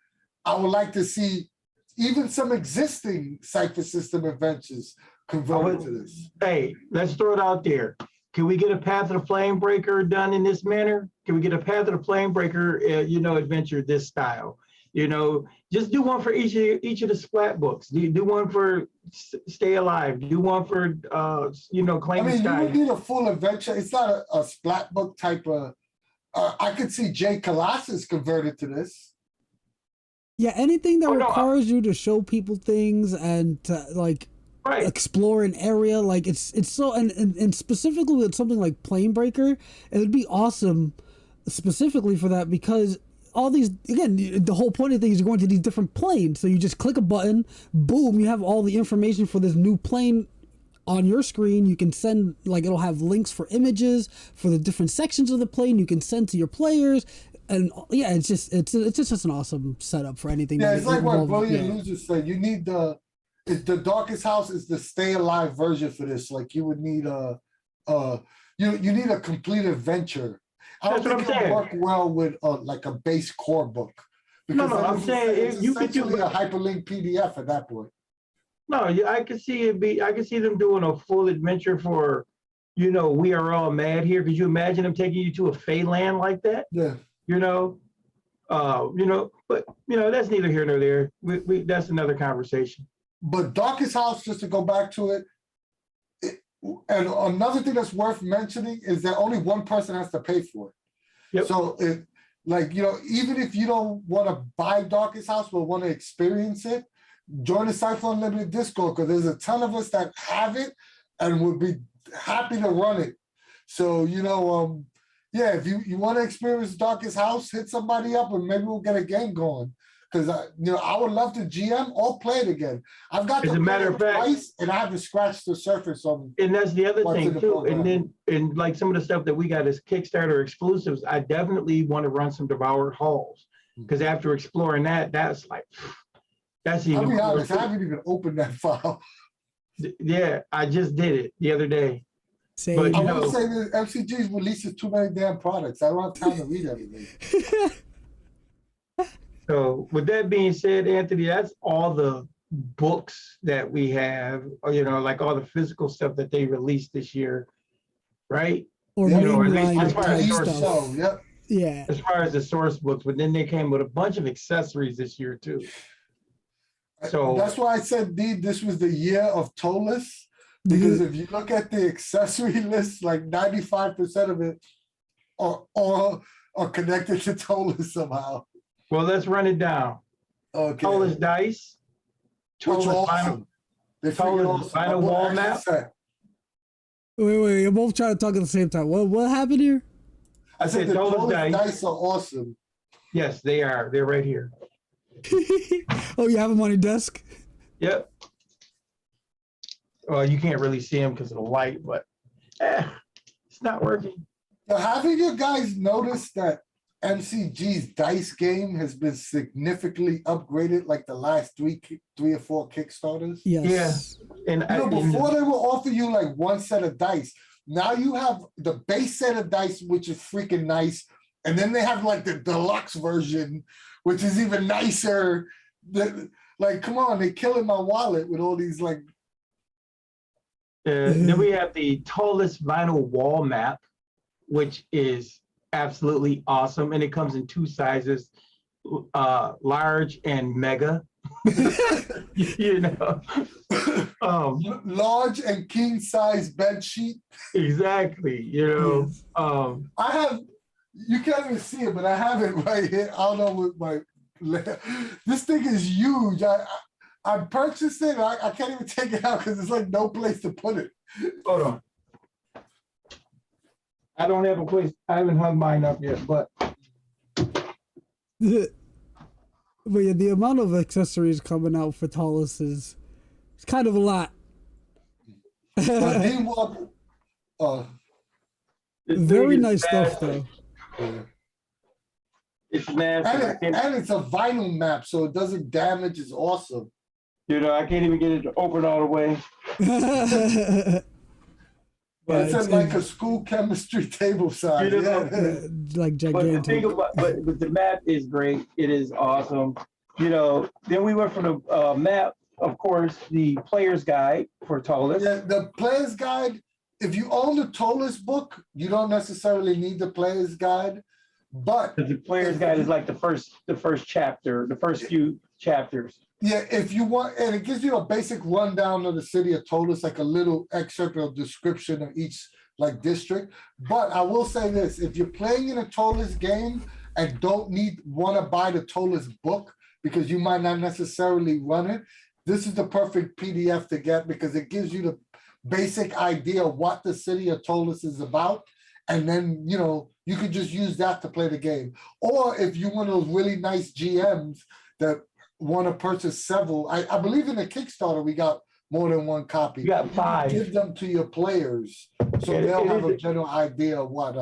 I would like to see even some existing Cypher system adventures converted to this. Hey, let's throw it out there. Can we get a Path of the Planebreaker done in this manner? Can we get a Path of the Planebreaker, adventure this style? Just do one for each of the splat books. Do one for Stay Alive. Do one for Claim the Sky. You would need a full adventure. It's not a splat book type of. I could see J. Colossus converted to this. Yeah, anything that requires you to show people things and to, explore an area, like it's so, and specifically with something like Planebreaker, it would be awesome specifically for that, because all these, again, the whole point of things is you're going to these different planes, so you just click a button, boom, you have all the information for this new plane on your screen. You can send, it'll have links for images for the different sections of the plane you can send to your players. And yeah, it's just an awesome setup for anything. Yeah, it's like what Brilliant Loser said. You need the Darkest House is the Stay Alive version for this. Like you would need you need a complete adventure. I don't think it would work well with a base core book. No, I'm saying you could do a hyperlink PDF at that point. No, I could see them doing a full adventure for, We Are All Mad Here. Could you imagine them taking you to a Fey land like that? Yeah. But that's neither here nor there. That's another conversation. But Darkest House, just to go back to it, and another thing that's worth mentioning is that only one person has to pay for it. Yep. So even if you don't want to buy Darkest House but want to experience it, join the Cypher Unlimited Discord, because there's a ton of us that have it and would be happy to run it. So, if you want to experience Darkest House, hit somebody up and maybe we'll get a game going. Because I would love to GM or play it again. I've got to play it twice, and I haven't scratched the surface on. And that's the other thing too. And like some of the stuff that we got as Kickstarter exclusives, I definitely want to run some Devoured Halls, because after exploring that's even. I'll be honest, I haven't even opened that file. Yeah, I just did it the other day. But I want to say that FCG's releases too many damn products. I don't have time to read everything. So with that being said, Anthony, that's all the books that we have, like all the physical stuff that they released this year, right? Or at least as far as source. Yep. Yeah. As far as the source books, but then they came with a bunch of accessories this year too. So that's why I said, this was the year of Ptolus, because if you look at the accessory list, like 95% of it are connected to Ptolus somehow. Well, let's run it down. Okay. Ptolus dice. Ptolus final wall map. Wait, you're both trying to talk at the same time. What happened here? I said the Ptolus dice are awesome. Yes, they are. They're right here. Oh, you have them on your desk? Yep. Well, you can't really see them because of the light, but it's not working. Now, haven't you guys noticed that MCG's dice game has been significantly upgraded like the last three or four Kickstarters? Yes. Yeah. And before they will offer you like one set of dice. Now you have the base set of dice, which is freaking nice. And then they have like the deluxe version, which is even nicer. Come on, they're killing my wallet with all these like. Then we have the Ptolus vinyl wall map, which is absolutely awesome, and it comes in two sizes, large and mega. Large and king size bed sheet. Exactly. I have. You can't even see it, but I have it right here. I don't know with my. This thing is huge. I purchased it. I can't even take it out because there's like no place to put it. Hold on. I don't have a place. I haven't hung mine up yet, but But yeah, the amount of accessories coming out for Ptolus is it's kind of a lot. Dean, what? This Very thing is nice stuff, massive. though. Yeah. It's massive. And it's a vinyl map, so it doesn't damage. It's awesome. I can't even get it to open all the way. But it's like a school chemistry table size. Yeah. Like But the gigantic. thing about, but the map is great. It is awesome. Then we went from the map, of course, the player's guide for Ptolus. Yeah, the player's guide. If you own the Ptolus book, you don't necessarily need the player's guide. But The player's guide is like the first chapter, the first few chapters. yeah, if you want, and it gives you a basic rundown of the city of Ptolus, like a little excerpt or description of each like district. But I will say this: if you're playing in a Ptolus game and don't want to buy the Ptolus book because you might not necessarily run it, this is the perfect PDF to get because it gives you the basic idea of what the city of Ptolus is about. And then, you could just use that to play the game. Or if you're one of those really nice GMs that want to purchase several, I believe in the Kickstarter, we got more than one copy. You got 5. Give them to your players so they'll have a general idea of what,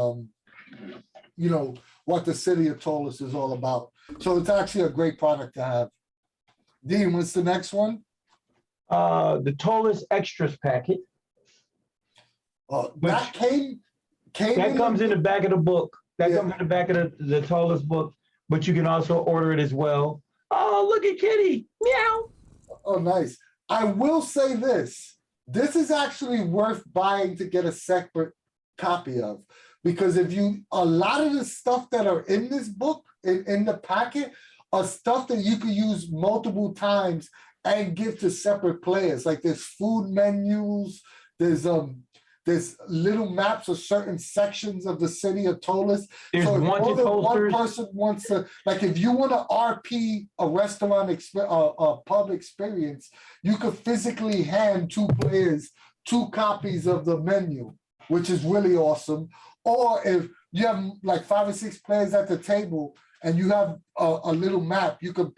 what the city of Ptolus is all about. So it's actually a great product to have. Dean, what's the next one? The Ptolus Extras packet. That came That comes in the back of the book. That comes in the back of the Ptolus book, but you can also order it as well. Oh, look at Kitty. Meow. Oh, nice. I will say this. This is actually worth buying to get a separate copy of. Because a lot of the stuff that are in this book, in the packet, are stuff that you could use multiple times and give to separate players. Like there's food menus, there's little maps of certain sections of the city of Ptolus. There's so if wanted more than one posters. person wants to, like if you want to RP a restaurant a pub experience, you could physically hand 2 players 2 copies of the menu, which is really awesome. Or if you have like 5 or 6 players at the table and you have a little map, you could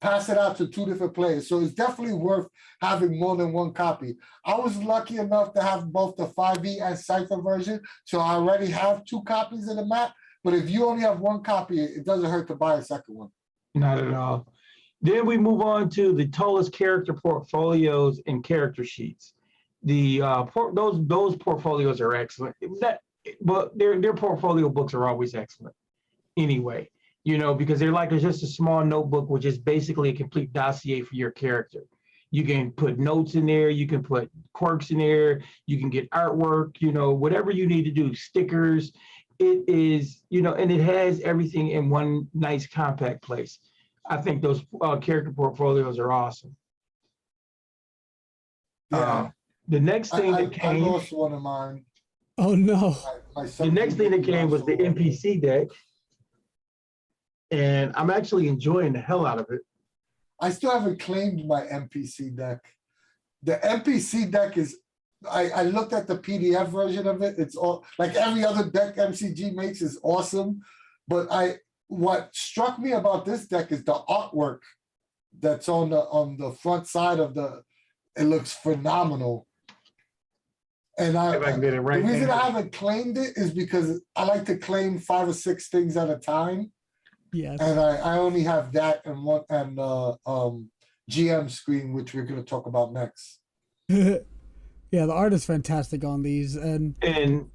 pass it out to 2 different players. So it's definitely worth having more than one copy. I was lucky enough to have both the 5e and Cypher version, so I already have 2 copies of the map. But if you only have 1 copy, it doesn't hurt to buy a second one. Not at all. Then we move on to the Ptolus character portfolios and character sheets. Those portfolios are excellent. But their portfolio books are always excellent anyway. Because they're like just a small notebook, which is basically a complete dossier for your character. You can put notes in there, you can put quirks in there, you can get artwork, whatever you need to do, stickers. It is, and it has everything in one nice compact place. I think those character portfolios are awesome. Yeah. The next thing that came. I lost one of mine. Oh no. The next thing that came was the NPC deck. And I'm actually enjoying the hell out of it. I still haven't claimed my NPC deck. The NPC deck is, I looked at the PDF version of it. It's all like every other deck MCG makes is awesome. But what struck me about this deck is the artwork that's on the front side of it looks phenomenal. And the reason I haven't claimed it is because I like to claim 5 or 6 things at a time. Yes. And I only have that and GM screen, which we're going to talk about next. Yeah, the art is fantastic on these, and next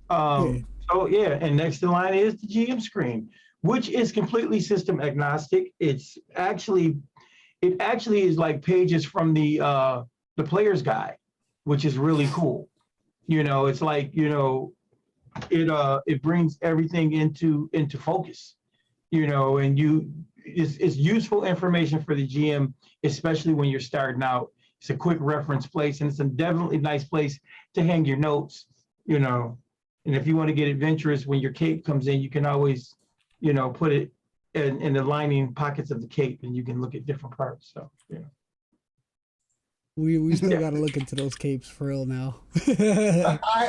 in line is the GM screen, which is completely system agnostic. It actually is like pages from the player's guide, which is really cool. It's like it brings everything into focus. And it's useful information for the GM, especially when you're starting out. It's a quick reference place, and it's a definitely nice place to hang your notes, And if you want to get adventurous when your cape comes in, you can always, put it in the lining pockets of the cape, and you can look at different parts. So, We still got to look into those capes for real now.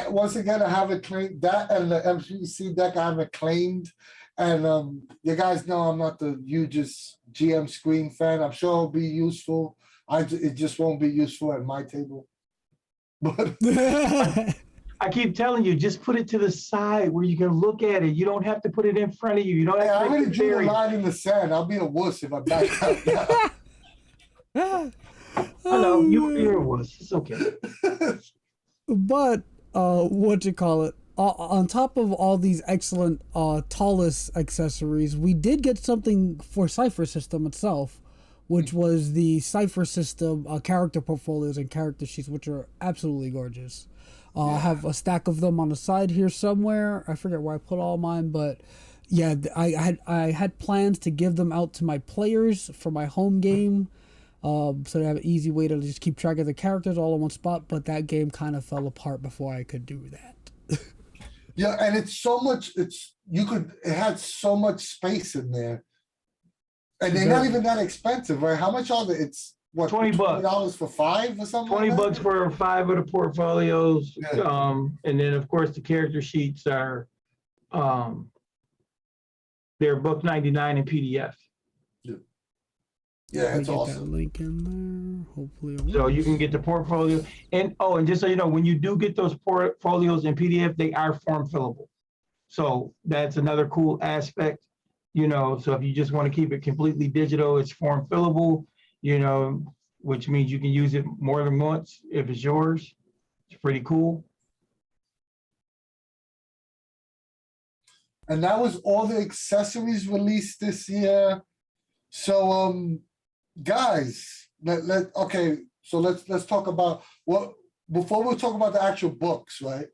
Once again, I haven't claimed that, and the MCC deck I haven't claimed. And you guys know I'm not the hugest GM screen fan. I'm sure it'll be useful. It just won't be useful at my table. But I keep telling you, just put it to the side where you can look at it. You don't have to put it in front of you. You don't hey, have I to. already drew the line in the sand. I'll be a wuss if I back out now. I know you're a wuss. It's okay. But what you call it? On top of all these excellent Ptolus accessories, we did get something for Cypher System itself, which was the Cypher System character portfolios and character sheets, which are absolutely gorgeous. I have a stack of them on the side here somewhere. I forget where I put all mine, but yeah, I had plans to give them out to my players for my home game. So they have an easy way to just keep track of the characters all in one spot, but that game kind of fell apart before I could do that. Yeah, and it's so much, it had so much space in there. And they're not even that expensive, right? How much are they? It's what, $20 $20 for 5 or something? $20 like that? for 5 of the portfolios. Yeah. And then of course the character sheets are they're $1.99 in PDF. Yeah, it's get awesome. that link in there. Hopefully it So works. you can get the portfolio. And just so you know, when you do get those portfolios in PDF, they are form fillable. So that's another cool aspect, so if you just want to keep it completely digital, it's form fillable, which means you can use it more than once if it's yours. It's pretty cool. And that was all the accessories released this year. So guys, so let's talk about before we talk about the actual books, right?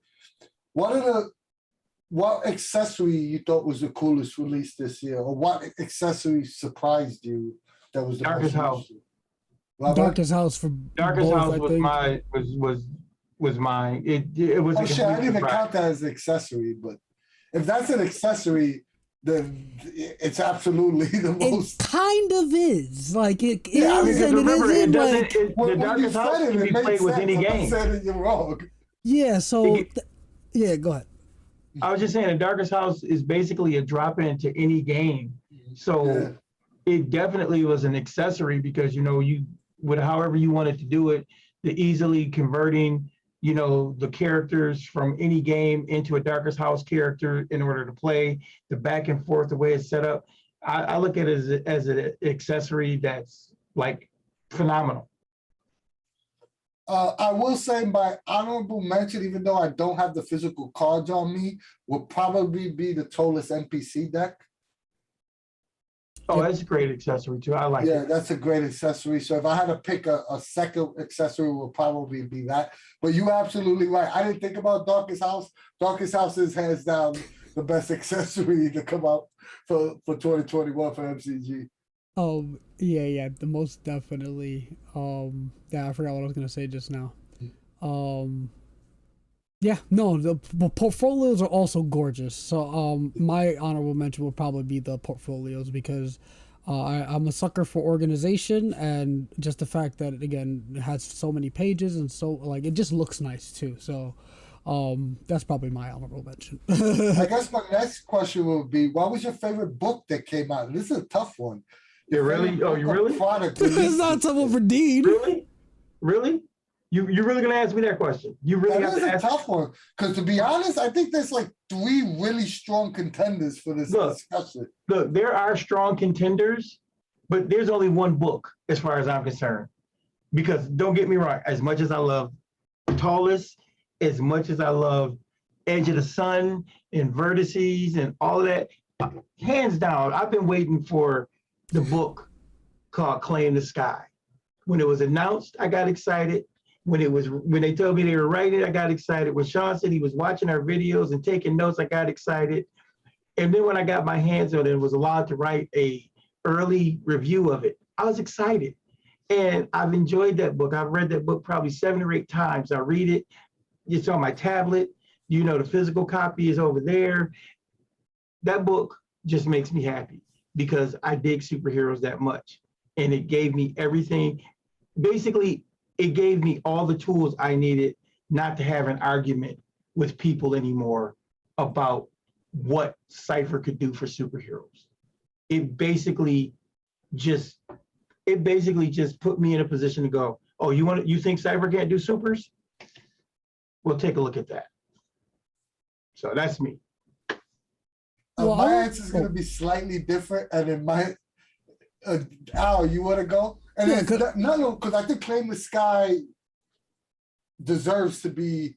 What accessory you thought was the coolest release this year, or what accessory surprised you that was the Darkest House. Darkest House for Darkest both, House I was think. mine. It was Oh a shit, I complete didn't even surprise. count that as an accessory, but if that's an accessory, then it's absolutely the most. It kind of is. Like, it Yeah, I mean, is, because and it remember, isn't. it doesn't. Like, The When you Darkest House said it, can be it made played with sense. any I'm not game. saying that you're wrong. yeah, so, It- yeah, go ahead. I was just saying, the Darkest House is basically a drop into any game. So Yeah. it definitely was an accessory because, you would, however you wanted to do it, the easily converting, the characters from any game into a Darkest House character in order to play, the back and forth, the way it's set up. I look at it as an accessory that's like phenomenal. I will say my honorable mention, even though I don't have the physical cards on me, will probably be the Ptolus NPC deck. Oh, Yep. that's a great accessory too. I like Yeah, it. that's a great accessory. So if I had to pick a second accessory, it would probably be that. But you're absolutely right. I didn't think about Darkest House. Darkest House is hands down the best accessory to come out for 2021 for MCG. Yeah, the most definitely. Yeah, I forgot what I was gonna say just now. Yeah, no, the portfolios are also gorgeous. So, my honorable mention will probably be the portfolios because I'm a sucker for organization and just the fact that it, again, it has so many pages and so like it just looks nice too. So, that's probably my honorable mention. I guess my next question would be, what was your favorite book that came out? This is a tough one. You really? Oh, you really? It's not someone for Dean. Really? You really gonna ask me that question? You really That have is to a ask. tough one. Because to be honest, I think there's like 3 really strong contenders for this discussion. Look, there are strong contenders, but there's only one book as far as I'm concerned. Because don't get me wrong, as much as I love Ptolus, as much as I love Edge of the Sun and Vertices and all of that, hands down, I've been waiting for the book called Claim the Sky. When it was announced, I got excited. When they told me they were writing it, I got excited. When Sean said he was watching our videos and taking notes, I got excited. And then when I got my hands on it and was allowed to write a early review of it, I was excited. And I've enjoyed that book. I've read that book probably 7 or 8 times. I read it. It's on my tablet. The physical copy is over there. That book just makes me happy because I dig superheroes that much. And it gave me everything. Basically, it gave me all the tools I needed not to have an argument with people anymore about what Cypher could do for superheroes. It basically just put me in a position to go, oh, you think Cypher can't do supers? We'll take a look at that. So that's me. Well, My answer is going to be slightly different, and it might. Al, you want to go? And Yeah, no, because I think Claim the Sky deserves to be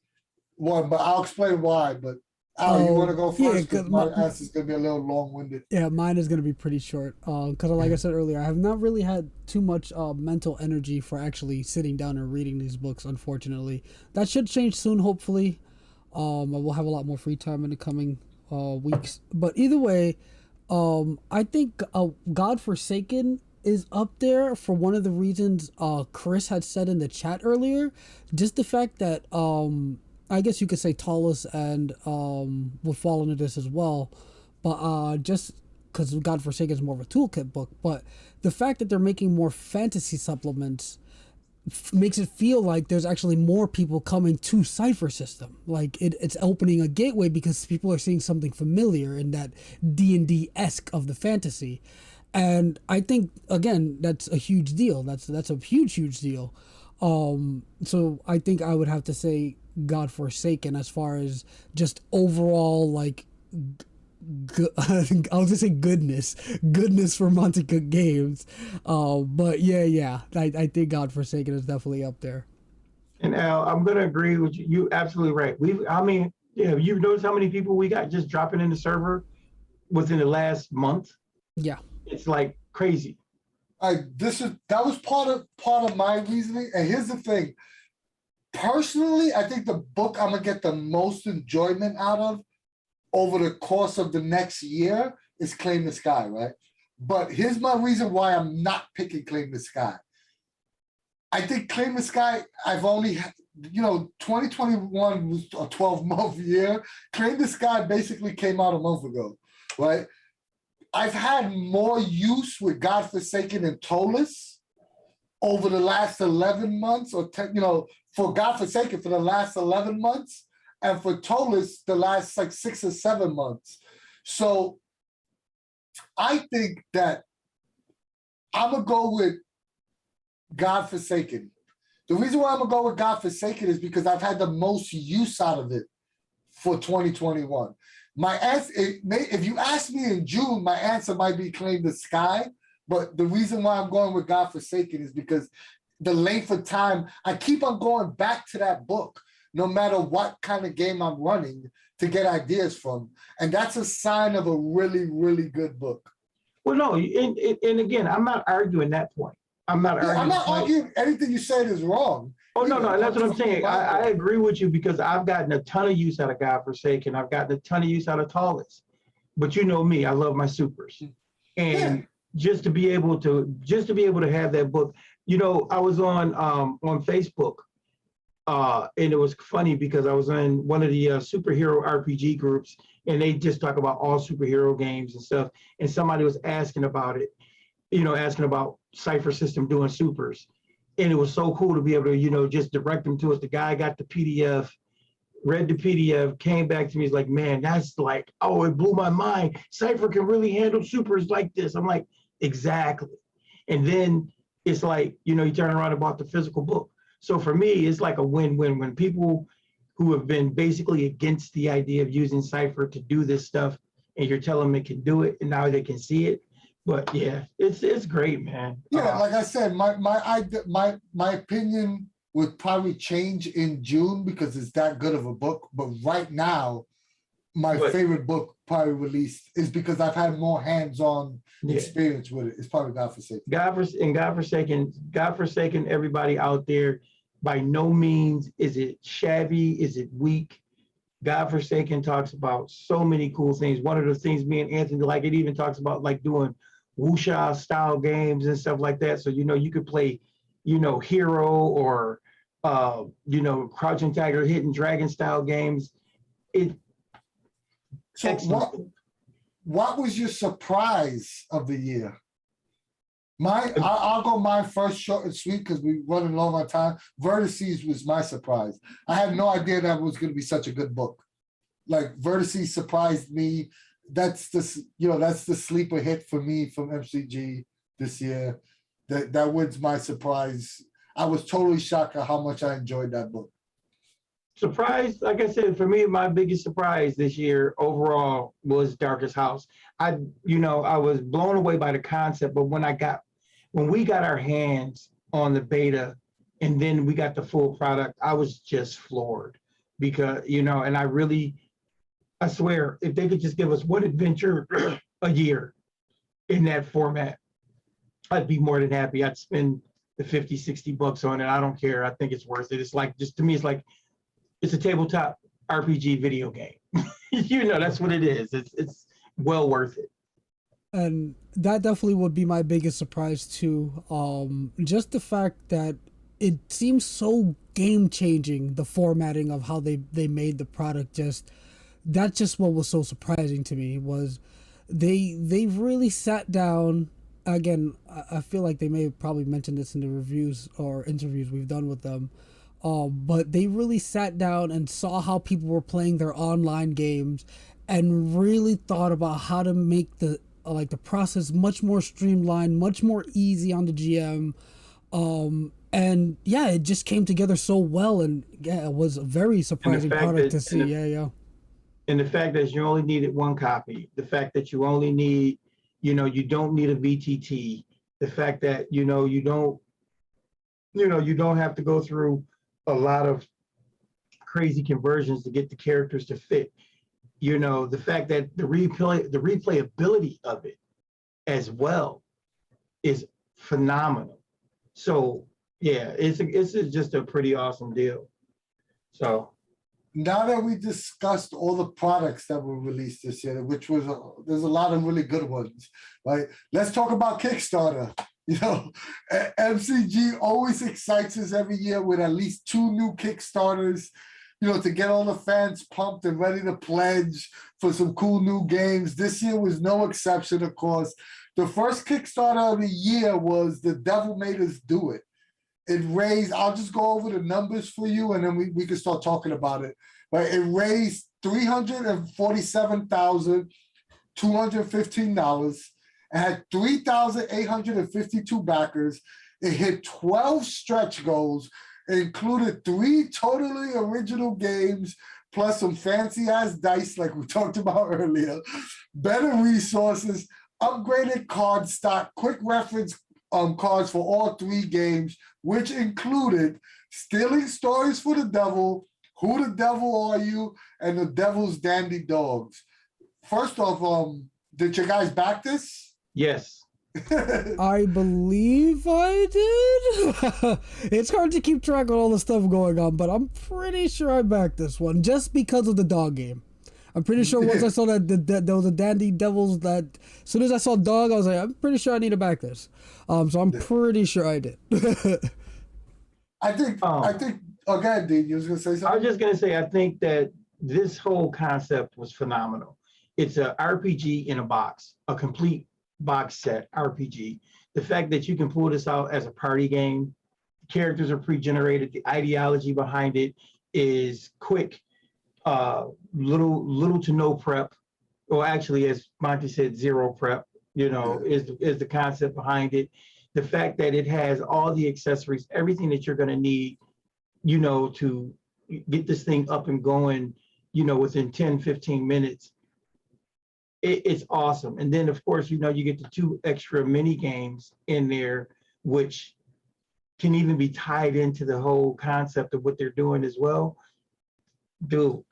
one, but I'll explain why. But Al, you want to go first? Yeah, Because my answer is going to be a little long-winded. Yeah, mine is going to be pretty short. Because like I said earlier, I have not really had too much mental energy for actually sitting down and reading these books, unfortunately. That should change soon, hopefully. I will have a lot more free time in the coming weeks. But either way, I think Godforsaken is up there for one of the reasons Chris had said in the chat earlier. Just the fact that I guess you could say Ptolus and would fall into this as well. But just because Godforsaken is more of a toolkit book. But the fact that they're making more fantasy supplements makes it feel like there's actually more people coming to Cypher system. Like it's opening a gateway because people are seeing something familiar in that D&D-esque of the fantasy. And I think, again, that's a huge deal. That's a huge deal. So I think I would have to say Godforsaken as far as just overall, like, I was gonna say goodness for Monte Cook Games, but yeah, I think Godforsaken is definitely up there. And Al, I'm gonna agree with you. You're absolutely right. You've noticed how many people we got just dropping in the server within the last month. Yeah, it's like crazy. That was part of my reasoning. And here's the thing. Personally, I think the book I'm gonna get the most enjoyment out of over the course of the next year is Claim the Sky, right? But here's my reason why I'm not picking Claim the Sky. I think Claim the Sky, I've only, 2021 was a 12-month year. Claim the Sky basically came out a month ago, right? I've had more use with Godforsaken and Ptolus over the last 11 months, or for Godforsaken for the last 11 months, and for Ptolus, the last like 6 or 7 months. So I think that I'm going to go with Godforsaken. The reason why I'm going to go with Godforsaken is because I've had the most use out of it for 2021. My answer, if you ask me in June, my answer might be Claim the Sky. But the reason why I'm going with Godforsaken is because the length of time, I keep on going back to that book, no matter what kind of game I'm running, to get ideas from. And that's a sign of a really, really good book. Well, no, and again, I'm not arguing that point. I'm not arguing anything you said is wrong. Oh, no, that's what I'm saying. I agree with you because I've gotten a ton of use out of Godforsaken. I've gotten a ton of use out of Ptolus. But you know me, I love my supers. And just to be able to have that book, I was on Facebook. And it was funny because I was in one of the superhero RPG groups, and they just talk about all superhero games and stuff. And somebody was asking about it, asking about Cypher system doing supers. And it was so cool to be able to, just direct them to us. The guy got the PDF, read the PDF, came back to me. He's like, man, that's like, oh, it blew my mind. Cypher can really handle supers like this. I'm like, exactly. And then it's like, you turn around and bought the physical book. So for me, it's like a win-win when people who have been basically against the idea of using Cypher to do this stuff, and you're telling them it can do it, and now they can see it. But yeah, it's great, man. Yeah, like I said, my opinion would probably change in June because it's that good of a book. But right now, my favorite book probably released is because I've had more hands-on experience with it. It's probably Godforsaken. Godforsaken, everybody out there, by no means is it shabby, is it weak. Godforsaken talks about so many cool things. One of the things me and Anthony like, it even talks about like doing wuxia style games and stuff like that. So, you could play, hero or, crouching tiger, hidden dragon style games. So what was your surprise of the year? I'll go mine first, short and sweet, because we're running low on time. Vertices was my surprise. I had no idea that was going to be such a good book. like Vertices surprised me. That's that's the sleeper hit for me from MCG this year. That wins my surprise. I was totally shocked at how much I enjoyed that book. Surprise, like I said, for me, my biggest surprise this year overall was Darkest House. I was blown away by the concept, but when we got our hands on the beta and then we got the full product, I was just floored because, and I swear, if they could just give us one adventure a year in that format, I'd be more than happy. I'd spend the $50-$60 on it. I don't care. I think it's worth it. It's like, just to me, it's a tabletop RPG video game. That's what it is. It's well worth it. And that definitely would be my biggest surprise too. Just the fact that it seems so game changing, the formatting of how they made the product. That's just what was so surprising to me, was they really sat down. Again, I feel like they may have probably mentioned this in the reviews or interviews we've done with them. But they really sat down and saw how people were playing their online games and really thought about how to make the process much more streamlined, much more easy on the GM. And yeah, it just came together so well, and yeah, it was a very surprising product to see. Yeah. And the fact that you only needed one copy, the fact that you only need, you don't need a VTT, the fact that, you don't have to go through a lot of crazy conversions to get the characters to fit. The fact that the replayability of it as well is phenomenal. So yeah, it's just a pretty awesome deal. So now that we discussed all the products that were released this year, which was there's a lot of really good ones, right? Let's talk about Kickstarter. MCG always excites us every year with at least 2 new Kickstarters, to get all the fans pumped and ready to pledge for some cool new games. This year was no exception, of course. The first Kickstarter of the year was The Devil Made Us Do It. It raised, I'll just go over the numbers for you and then we can start talking about it. But it raised $347,215. It had 3,852 backers. It hit 12 stretch goals. It included 3 totally original games, plus some fancy ass dice like we talked about earlier, better resources, upgraded card stock, quick reference cards for all 3 games, which included Stealing Stories for the Devil, Who the Devil Are You, and The Devil's Dandy Dogs. First off, did you guys back this? Yes. I believe I did. It's hard to keep track of all the stuff going on, but I'm pretty sure I backed this one just because of the dog game. I'm pretty sure once I saw that there was a Dandy Devils, that as soon as I saw dog, I was like, I'm pretty sure I need to back this. So I'm pretty sure I did. I think. Okay, Dean, you was gonna say something. I was just gonna say, I think that this whole concept was phenomenal. It's a RPG in a box, a complete box set RPG. The fact that you can pull this out as a party game, characters are pre-generated, the ideology behind it is quick, little to no prep, or actually, as Monty said, zero prep, is the concept behind it. The fact that it has all the accessories, everything that you're going to need, to get this thing up and going, within 10, 15 minutes. It's awesome. And then, of course, you get the 2 extra mini games in there, which can even be tied into the whole concept of what they're doing as well. Dude.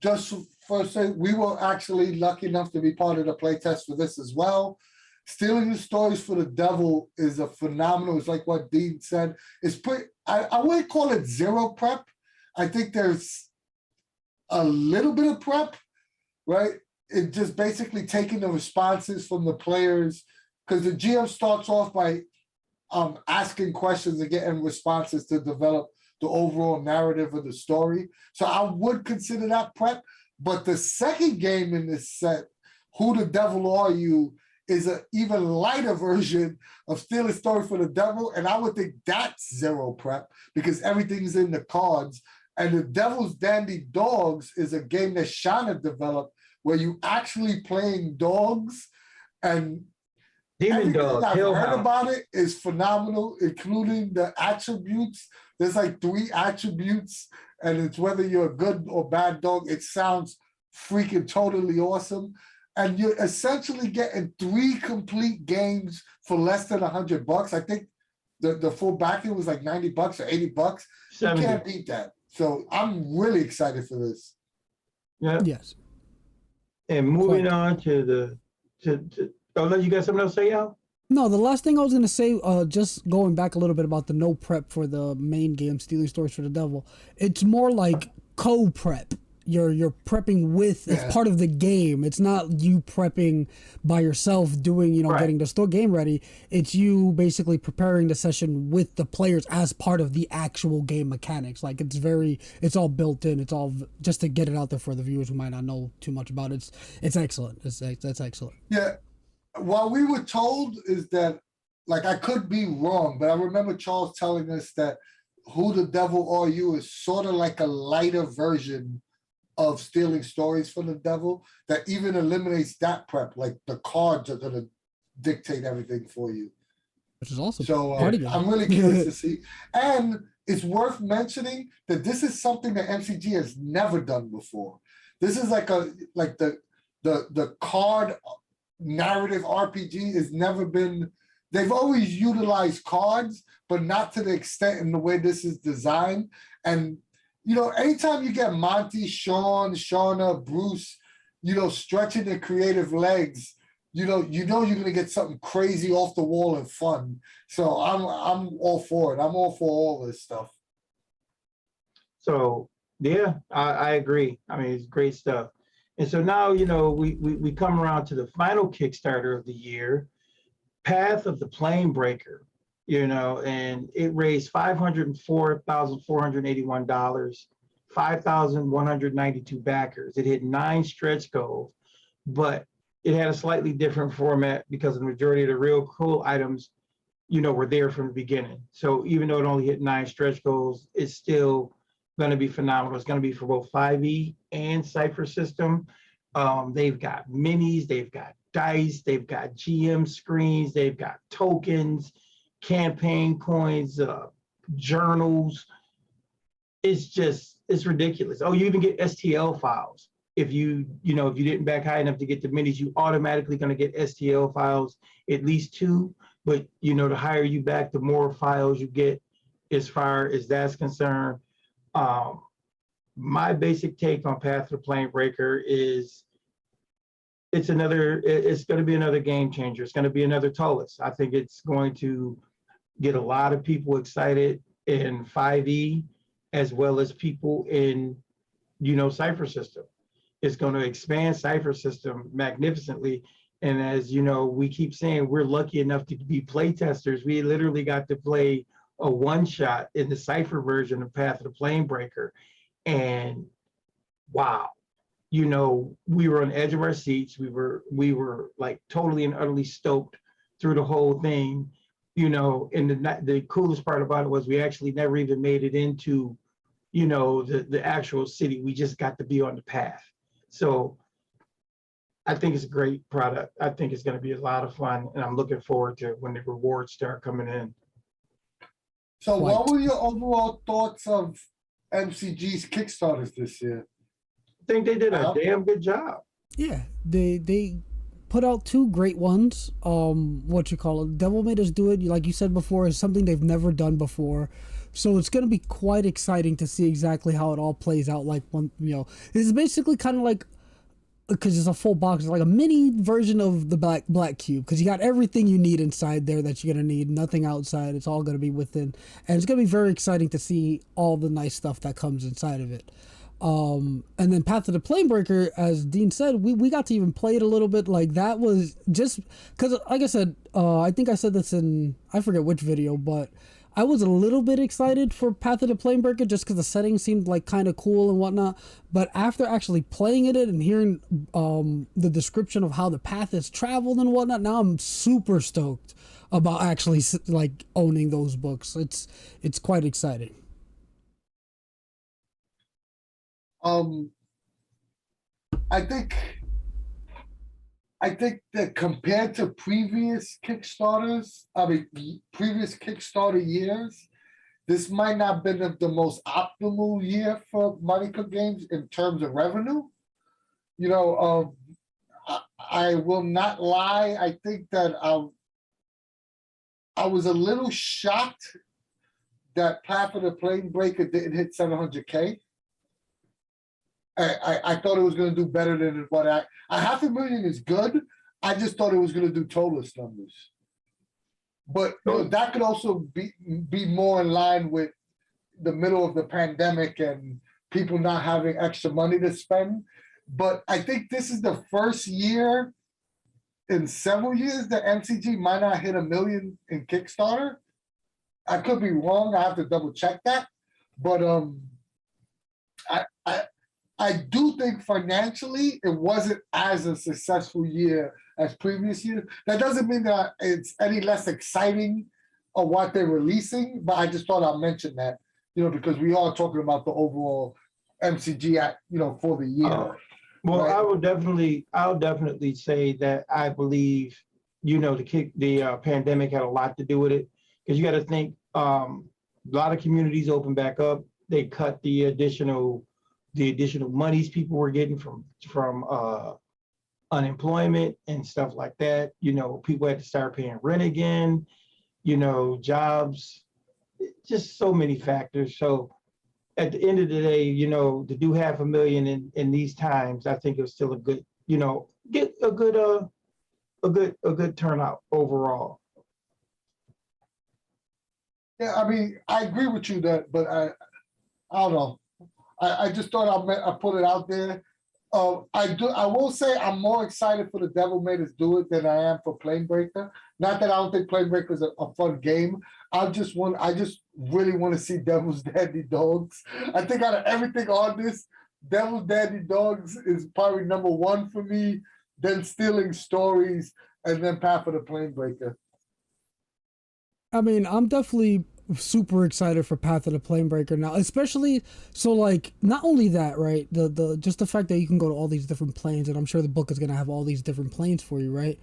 Just first say, we were actually lucky enough to be part of the playtest for this as well. Stealing the Stories for the Devil is a phenomenal. It's like what Dean said. It's I wouldn't call it zero prep. I think there's a little bit of prep, right? It just basically taking the responses from the players, because the GM starts off by asking questions and getting responses to develop the overall narrative of the story. So I would consider that prep. But the second game in this set, Who the Devil Are You, is an even lighter version of Stealing Story for the Devil. And I would think that's zero prep because everything's in the cards. And the Devil's Dandy Dogs is a game that Shana developed where you actually playing dogs, and Demon everything Dog, I've Hellhound. heard about it is phenomenal, including the attributes. There's like 3 attributes, and it's whether you're a good or bad dog. It sounds freaking totally awesome. And you're essentially getting 3 complete games for less than $100. I think the full backing was like $90 or $80. You 70. can't beat that. So I'm really excited for this. Yeah. Yes. And moving on to oh, you got something else to say, Al? No, the last thing I was gonna say, just going back a little bit about the no prep for the main game, Stealing Stories for the Devil. It's more like co-prep. You're prepping with it's part of the game. It's not you prepping by yourself doing, Right. getting the game ready. It's you basically preparing the session with the players as part of the actual game mechanics. Like it's all built in. It's all just to get it out there for the viewers who might not know too much about it. It's excellent. That's excellent. Yeah. What we were told is that, like, I could be wrong, but I remember Charles telling us that Who the Devil Are You is sort of like a lighter version of Stealing Stories from the Devil that even eliminates that prep. Like, the cards are going to dictate everything for you. Which is awesome. So I'm really curious to see. And it's worth mentioning that this is something that MCG has never done before. This is like the card narrative RPG has never been. They've always utilized cards, but not to the extent in the way this is designed. And anytime you get Monty, Sean, Shauna, Bruce, stretching their creative legs, you're gonna get something crazy off the wall and fun. So I'm all for it. I'm all for all this stuff. So yeah, I agree. I mean, it's great stuff. And so now, we come around to the final Kickstarter of the year, Path of the Planebreaker, and it raised $504,481, 5,192 backers. It hit 9 stretch goals, but it had a slightly different format because the majority of the real cool items, were there from the beginning. So even though it only hit 9 stretch goals, it's still going to be phenomenal. It's going to be for both 5e and Cypher system. They've got minis, they've got dice, they've got GM screens, they've got tokens, campaign coins, journals. It's ridiculous. Oh, you even get STL files. If you didn't back high enough to get the minis, you automatically going to get STL files, at least 2. But the higher you back, the more files you get as far as that's concerned. My basic take on Path of the Planebreaker is it's going to be another game changer. It's going to be another Ptolus. I think it's going to get a lot of people excited in 5e as well as people in, Cypher system. It's going to expand Cypher system magnificently. And as we keep saying, we're lucky enough to be play testers. We literally got to play a one-shot in the Cypher version of Path of the Planebreaker. And wow, we were on the edge of our seats. We were like totally and utterly stoked through the whole thing, and the coolest part about it was we actually never even made it into, the actual city. We just got to be on the path. So I think it's a great product. I think it's going to be a lot of fun, and I'm looking forward to when the rewards start coming in. So what were your overall thoughts of MCG's Kickstarters this year? I think they did a damn good job. Yeah, they put out 2 great ones. Devil Made Us Do It, like you said before, is something they've never done before. So it's going to be quite exciting to see exactly how it all plays out. Like, it's basically kind of like, because it's a full box, it's like a mini version of the black cube, because you got everything you need inside there that you're going to need, nothing outside. It's all going to be within, and it's going to be very exciting to see all the nice stuff that comes inside of it. And then Path of the Planebreaker, as Dean said, we got to even play it a little bit. Like, that was just because, like I said, I think I said this in, I forget which video, but I was a little bit excited for Path of the Planebreaker just because the setting seemed like kind of cool and whatnot. But after actually playing it and hearing the description of how the path is traveled and whatnot, now I'm super stoked about actually like owning those books. It's quite exciting. Um, I think that compared to previous Kickstarters, previous Kickstarter years, this might not have been the most optimal year for Monte Cook Games in terms of revenue. You know, I will not lie. I think that I was a little shocked that Path of the Planebreaker didn't hit 700K. I thought it was going to do better than what a $500,000 is good. I just thought it was going to do Ptolus numbers. But you know, that could also be more in line with the middle of the pandemic and people not having extra money to spend. But I think this is the first year in several years that MCG might not hit 1 million in Kickstarter. I could be wrong. I have to double check that. But I do think financially it wasn't as a successful year as previous years. That doesn't mean that it's any less exciting of what they're releasing, but I just thought I'd mention that, you know, because we are talking about the overall MCG at, you know, for the year. Well, right? I'll definitely say that I believe, you know, the pandemic had a lot to do with it, because you got to think a lot of communities opened back up. They cut the additional monies people were getting from unemployment and stuff like that. You know, people had to start paying rent again, you know, jobs, just so many factors. So at the end of the day, you know, to do $500,000 in these times, I think it was still a good, you know, get a good turnout overall. Yeah, I mean, I agree with you that, but I don't know. I just thought I put it out there. I will say I'm more excited for the Devil Made Us Do It than I am for Planebreaker. Not that I don't think Planebreaker is a fun game. I just really want to see Devil's Dandy Dogs. I think out of everything on this, Devil's Dandy Dogs is probably number one for me, then Stealing Stories, and then Path of the Planebreaker. I mean, I'm definitely super excited for Path of the Planebreaker now, especially so like not only that, right? The just the fact that you can go to all these different planes, and I'm sure the book is gonna have all these different planes for you, right?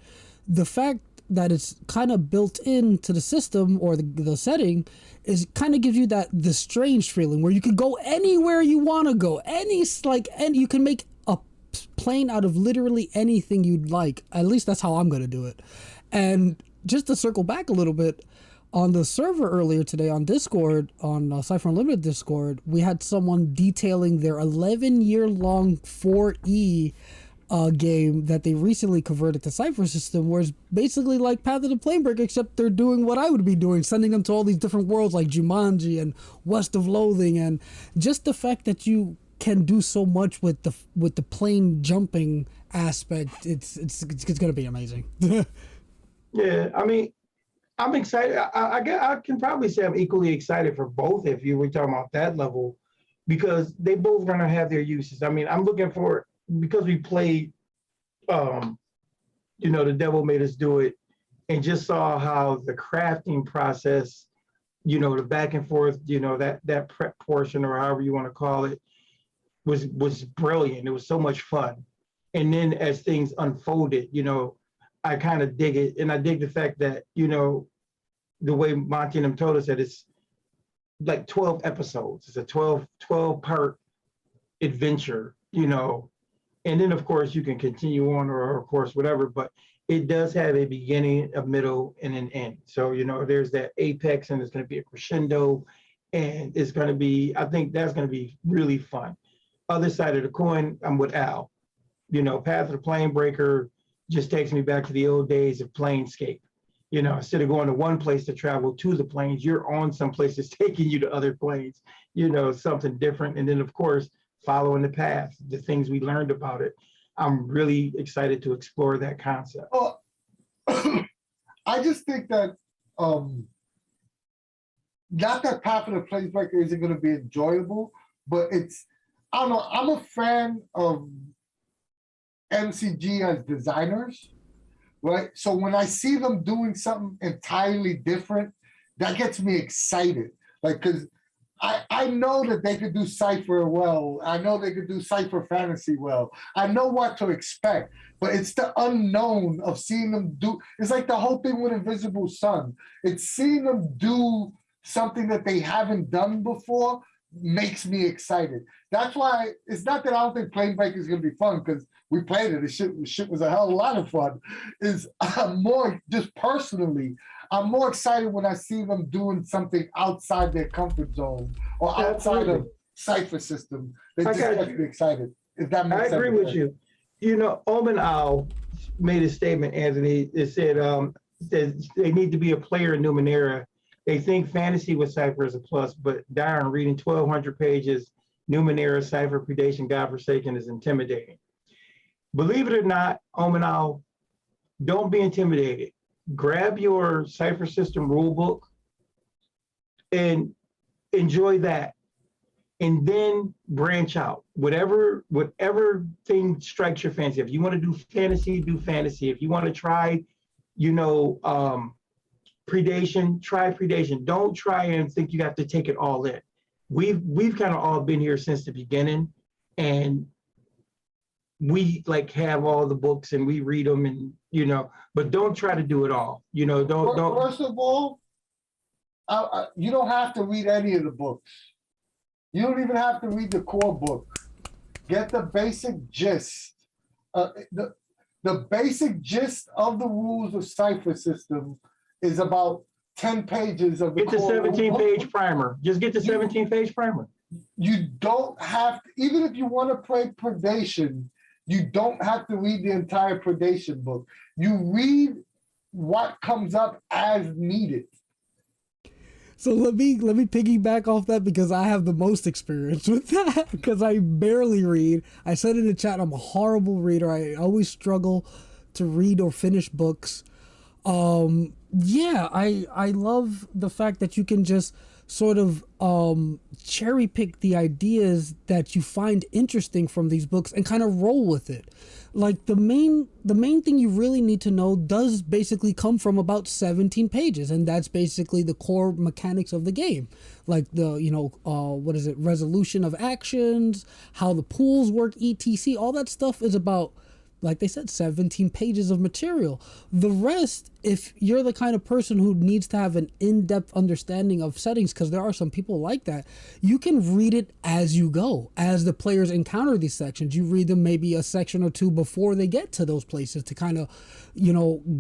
The fact that it's kind of built into the system or the setting is kind of gives you the strange feeling where you can go anywhere you want to go, and you can make a plane out of literally anything you'd like. At least that's how I'm gonna do it. And just to circle back a little bit, on the server earlier today on Discord, on Cypher Unlimited Discord, we had someone detailing their 11-year-long 4E game that they recently converted to Cypher system, where it's basically like Path of the Planebreaker, except they're doing what I would be doing, sending them to all these different worlds like Jumanji and West of Loathing, and just the fact that you can do so much with the plane jumping aspect, it's gonna be amazing. Yeah, I mean, I'm excited. I can probably say I'm equally excited for both if you were talking about that level, because they both gonna have their uses. I mean, I'm looking for, because we played, you know, The Devil Made Us Do It, and just saw how the crafting process, you know, the back and forth, you know, that prep portion or however you want to call it, was brilliant. It was so much fun. And then as things unfolded, you know, I kind of dig it, and I dig the fact that, you know, the way Monty and them told us that it's like 12 episodes. It's a 12-part adventure, you know, and then of course you can continue on, or of course whatever, but it does have a beginning, a middle, and an end. So, you know, there's that apex, and there's going to be a crescendo, and it's going to be, I think that's going to be really fun. Other side of the coin, I'm with Al. You know, Path of the Planebreaker just takes me back to the old days of Planescape. You know, instead of going to one place to travel to the planes, you're on some places taking you to other planes, you know, something different. And then of course, following the path, the things we learned about it. I'm really excited to explore that concept. Well, I just think that not that Path of the Planebreaker isn't going to be enjoyable, but it's, I don't know, I'm a fan of MCG as designers, right? So when I see them doing something entirely different, that gets me excited. Like, because I know that they could do Cypher well. I know they could do Cypher Fantasy well. I know what to expect, but it's the unknown of seeing them do. It's like the whole thing with Invisible Sun. It's seeing them do something that they haven't done before makes me excited. That's why it's not that I don't think Planebreaker is going to be fun, because we played it. The shit was a hell of a lot of fun. Is more just personally, I'm more excited when I see them doing something outside their comfort zone or outside of Cypher system. That just gets me excited. If that makes sense. I agree with you. You know, Omen Owl made a statement, Anthony. It said that they need to be a player in Numenera. They think fantasy with Cypher is a plus, but Darren, reading 1,200 pages, Numenera, Cypher, Predation, Godforsaken is intimidating. Believe it or not, Omen Owl, don't be intimidated. Grab your Cypher system rulebook and enjoy that, and then branch out. Whatever thing strikes your fancy. If you want to do fantasy, do fantasy. If you want to try, predation, try predation. Don't try and think you have to take it all in. We've kind of all been here since the beginning, and we like have all the books and we read them, and but don't try to do it all. Don't. First of all, you don't have to read any of the books. You don't even have to read the core book. Get the basic gist. The basic gist of the rules of Cypher system is about 10 pages of the Get the 17-page primer. Just get the 17-page primer. You don't have to, even if you want to play Predation, you don't have to read the entire Predation book. You read what comes up as needed. So let me piggyback off that, because I have the most experience with that, because I barely read. I said in the chat, I'm a horrible reader. I always struggle to read or finish books. Yeah, I love the fact that you can just sort of cherry pick the ideas that you find interesting from these books and kind of roll with it. Like the main thing you really need to know does basically come from about 17 pages, and that's basically the core mechanics of the game. Like the resolution of actions, how the pools work, etc. All that stuff is about, like they said, 17 pages of material. The rest, if you're the kind of person who needs to have an in-depth understanding of settings, because there are some people like that, you can read it as you go. As the players encounter these sections, you read them maybe a section or two before they get to those places to kind of,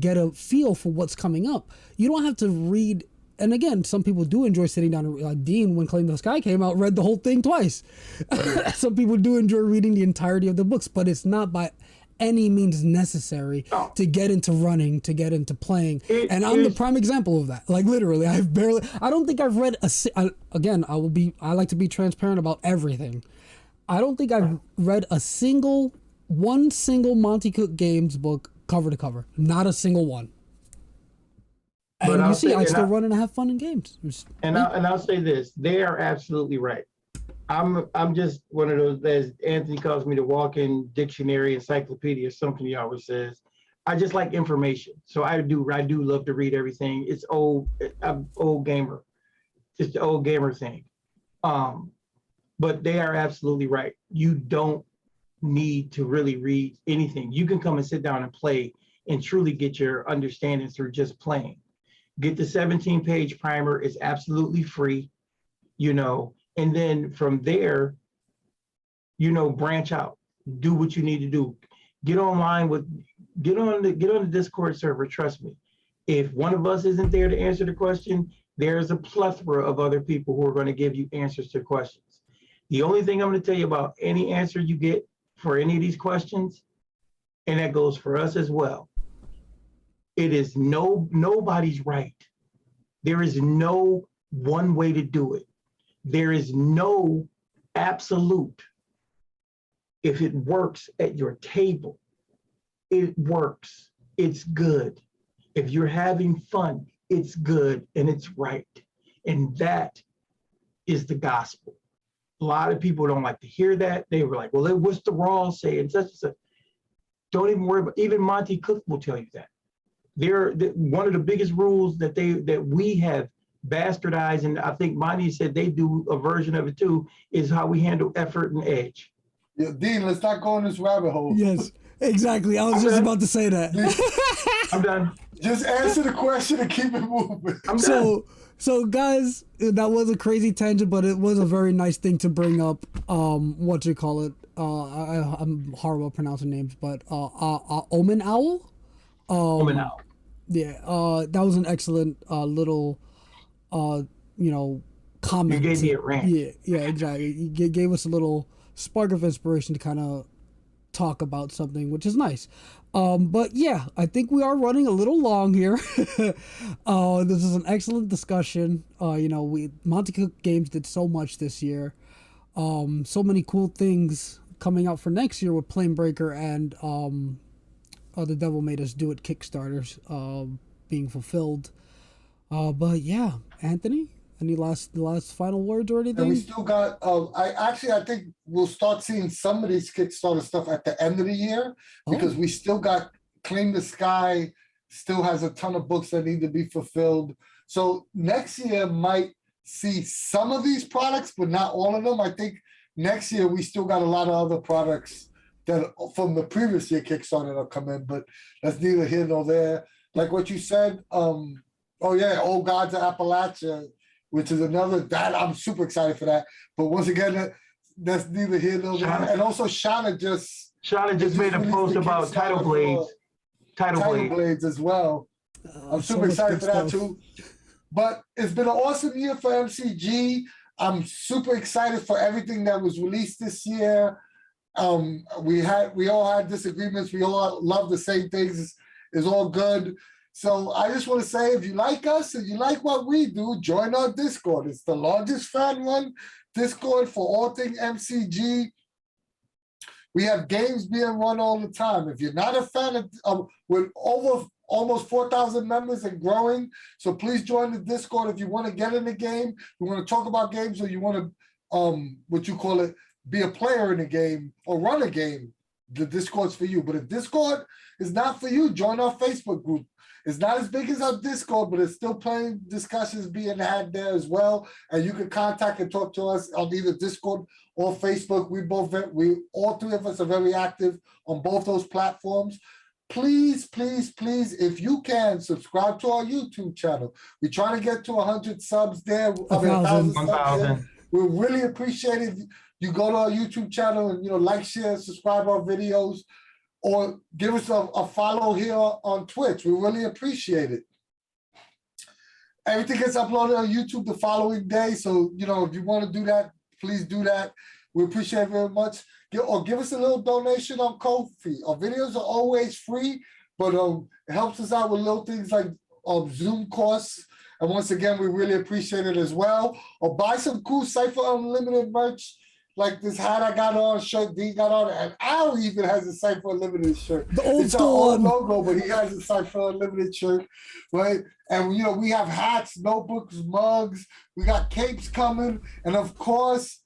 get a feel for what's coming up. You don't have to read. And again, some people do enjoy sitting down and like Dean, when Claim the Sky came out, read the whole thing twice. Some people do enjoy reading the entirety of the books, but it's not by any means necessary to get into running, to get into playing. And I'm the prime example of that. Like literally, I don't think I've read I like to be transparent about everything. I don't think I've read one single Monte Cook Games book cover to cover. Not a single one. And I still run and have fun in games. I'll say this, they are absolutely right. I'm just one of those, as Anthony calls me, the walking dictionary, encyclopedia, something he always says. I just like information. So I do love to read everything. It's I'm old gamer. It's the old gamer thing. But they are absolutely right. You don't need to really read anything. You can come and sit down and play and truly get your understanding through just playing. Get the 17-page primer. It's absolutely free, and then from there, branch out, do what you need to do. Get on the Discord server. Trust me, if one of us isn't there to answer the question, there's a plethora of other people who are going to give you answers to questions. The only thing I'm going to tell you about any answer you get for any of these questions, and that goes for us as well, it is nobody's right. There is no one way to do it. There is no absolute. If it works at your table, it works. It's good. If you're having fun, it's good and it's right. And that is the gospel. A lot of people don't like to hear that. They were like, well, what's the raw say? And such and such. Don't even worry about, even Monte Cook will tell you that. One of the biggest rules that we have bastardized, and I think Monty said they do a version of it too, is how we handle effort and edge. Yeah, Dean, let's not go in this rabbit hole. Yes, exactly. I was just about to say that. I'm done. Just answer the question and keep it moving. I'm done. So guys, that was a crazy tangent, but it was a very nice thing to bring up. What you call it? I'm horrible at pronouncing names, but Omen Owl. Omen Owl. Yeah. That was an excellent little, comment. You gave me a rant. Yeah, exactly. You gave us a little spark of inspiration to kind of talk about something, which is nice. But yeah, I think we are running a little long here. This is an excellent discussion. Monte Cook Games did so much this year. So many cool things coming out for next year with Planebreaker and The Devil Made Us Do It Kickstarters being fulfilled. But yeah, Anthony, any last final words or anything? And we still got. I think we'll start seeing some of these Kickstarter stuff at the end of the year because we still got Claim the Sky. Still has a ton of books that need to be fulfilled. So next year might see some of these products, but not all of them. I think next year we still got a lot of other products that from the previous year Kickstarter that'll come in, but that's neither here nor there. Like what you said. Old Gods of Appalachia, which is another that I'm super excited for that. But once again, that's neither here nor there. And also Shauna just made a post about Title Blades as well. I'm super excited for that too. But it's been an awesome year for MCG. I'm super excited for everything that was released this year. We all had disagreements. We all love the same things. It's all good. So I just want to say, if you like us and you like what we do, join our Discord. It's the largest fan-run Discord for all things MCG. We have games being run all the time. If you're not a fan of with over almost 4,000 members and growing, so please join the Discord if you want to get in the game, you want to talk about games, or you want to, be a player in a game or run a game. The Discord's for you. But if Discord is not for you, join our Facebook group. It's not as big as our Discord, but it's still plenty discussions being had there as well. And you can contact and talk to us on either Discord or Facebook. All three of us are very active on both those platforms. Please, please, please, if you can, subscribe to our YouTube channel. We're trying to get to 100 subs there. 1,000 subs there. We really appreciate it. You go to our YouTube channel and like, share, subscribe our videos. Or give us a follow here on Twitch. We really appreciate it. Everything gets uploaded on YouTube the following day. So, if you want to do that, please do that. We appreciate it very much. Or give us a little donation on Ko-fi. Our videos are always free, but it helps us out with little things like Zoom costs. And once again, we really appreciate it as well. Or buy some cool Cypher Unlimited merch. Like this hat I got on, shirt D got on, and Al even has a Cypher Unlimited shirt. The old school logo, but he has a Cypher Unlimited shirt, right? And we have hats, notebooks, mugs. We got capes coming, and of course,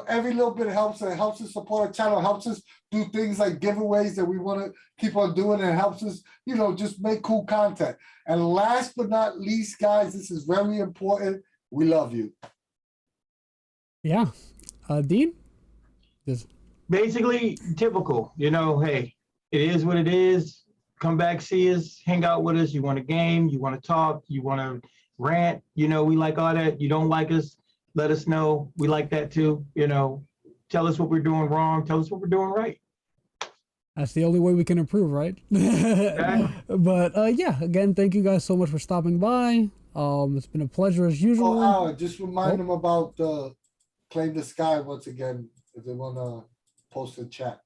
every little bit helps. It helps us support our channel, helps us do things like giveaways that we want to keep on doing, and it helps us, just make cool content. And last but not least, guys, this is very important. We love you. Yeah. Dean? Basically, typical. Hey, it is what it is. Come back, see us, hang out with us. You want a game, you want to talk, you want to rant. We like all that. You don't like us, let us know. We like that too. Tell us what we're doing wrong. Tell us what we're doing right. That's the only way we can improve, right? Okay. But yeah, again, thank you guys so much for stopping by. It's been a pleasure as usual. Just remind them about Claim the Sky once again if they want to post in chat.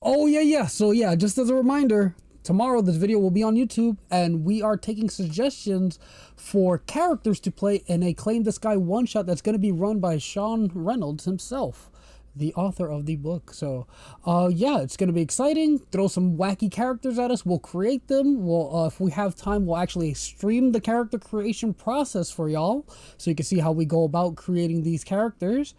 Oh yeah. So yeah, just as a reminder, tomorrow this video will be on YouTube, and we are taking suggestions for characters to play in a Claim the Sky one-shot that's going to be run by Sean Reynolds himself, the author of the book. So yeah, it's going to be exciting. Throw some wacky characters at us. We'll create them. We'll if we have time, we'll actually stream the character creation process for y'all, so you can see how we go about creating these characters.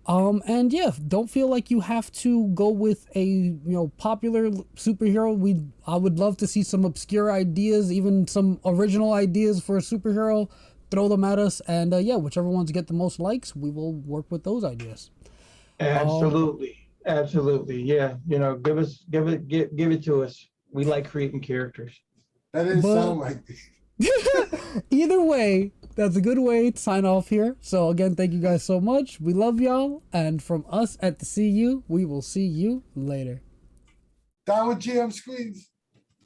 And yeah, don't feel like you have to go with a popular superhero. I would love to see some obscure ideas, even some original ideas for a superhero. throw them at us, and yeah, whichever ones get the most likes, we will work with those ideas. Absolutely. Absolutely. Yeah. Give it to us. We like creating characters. That didn't But- sound like this. Either way, that's a good way to sign off here. So again, thank you guys so much. We love y'all, and from us at the CU, we will see you later. Down with GM screens.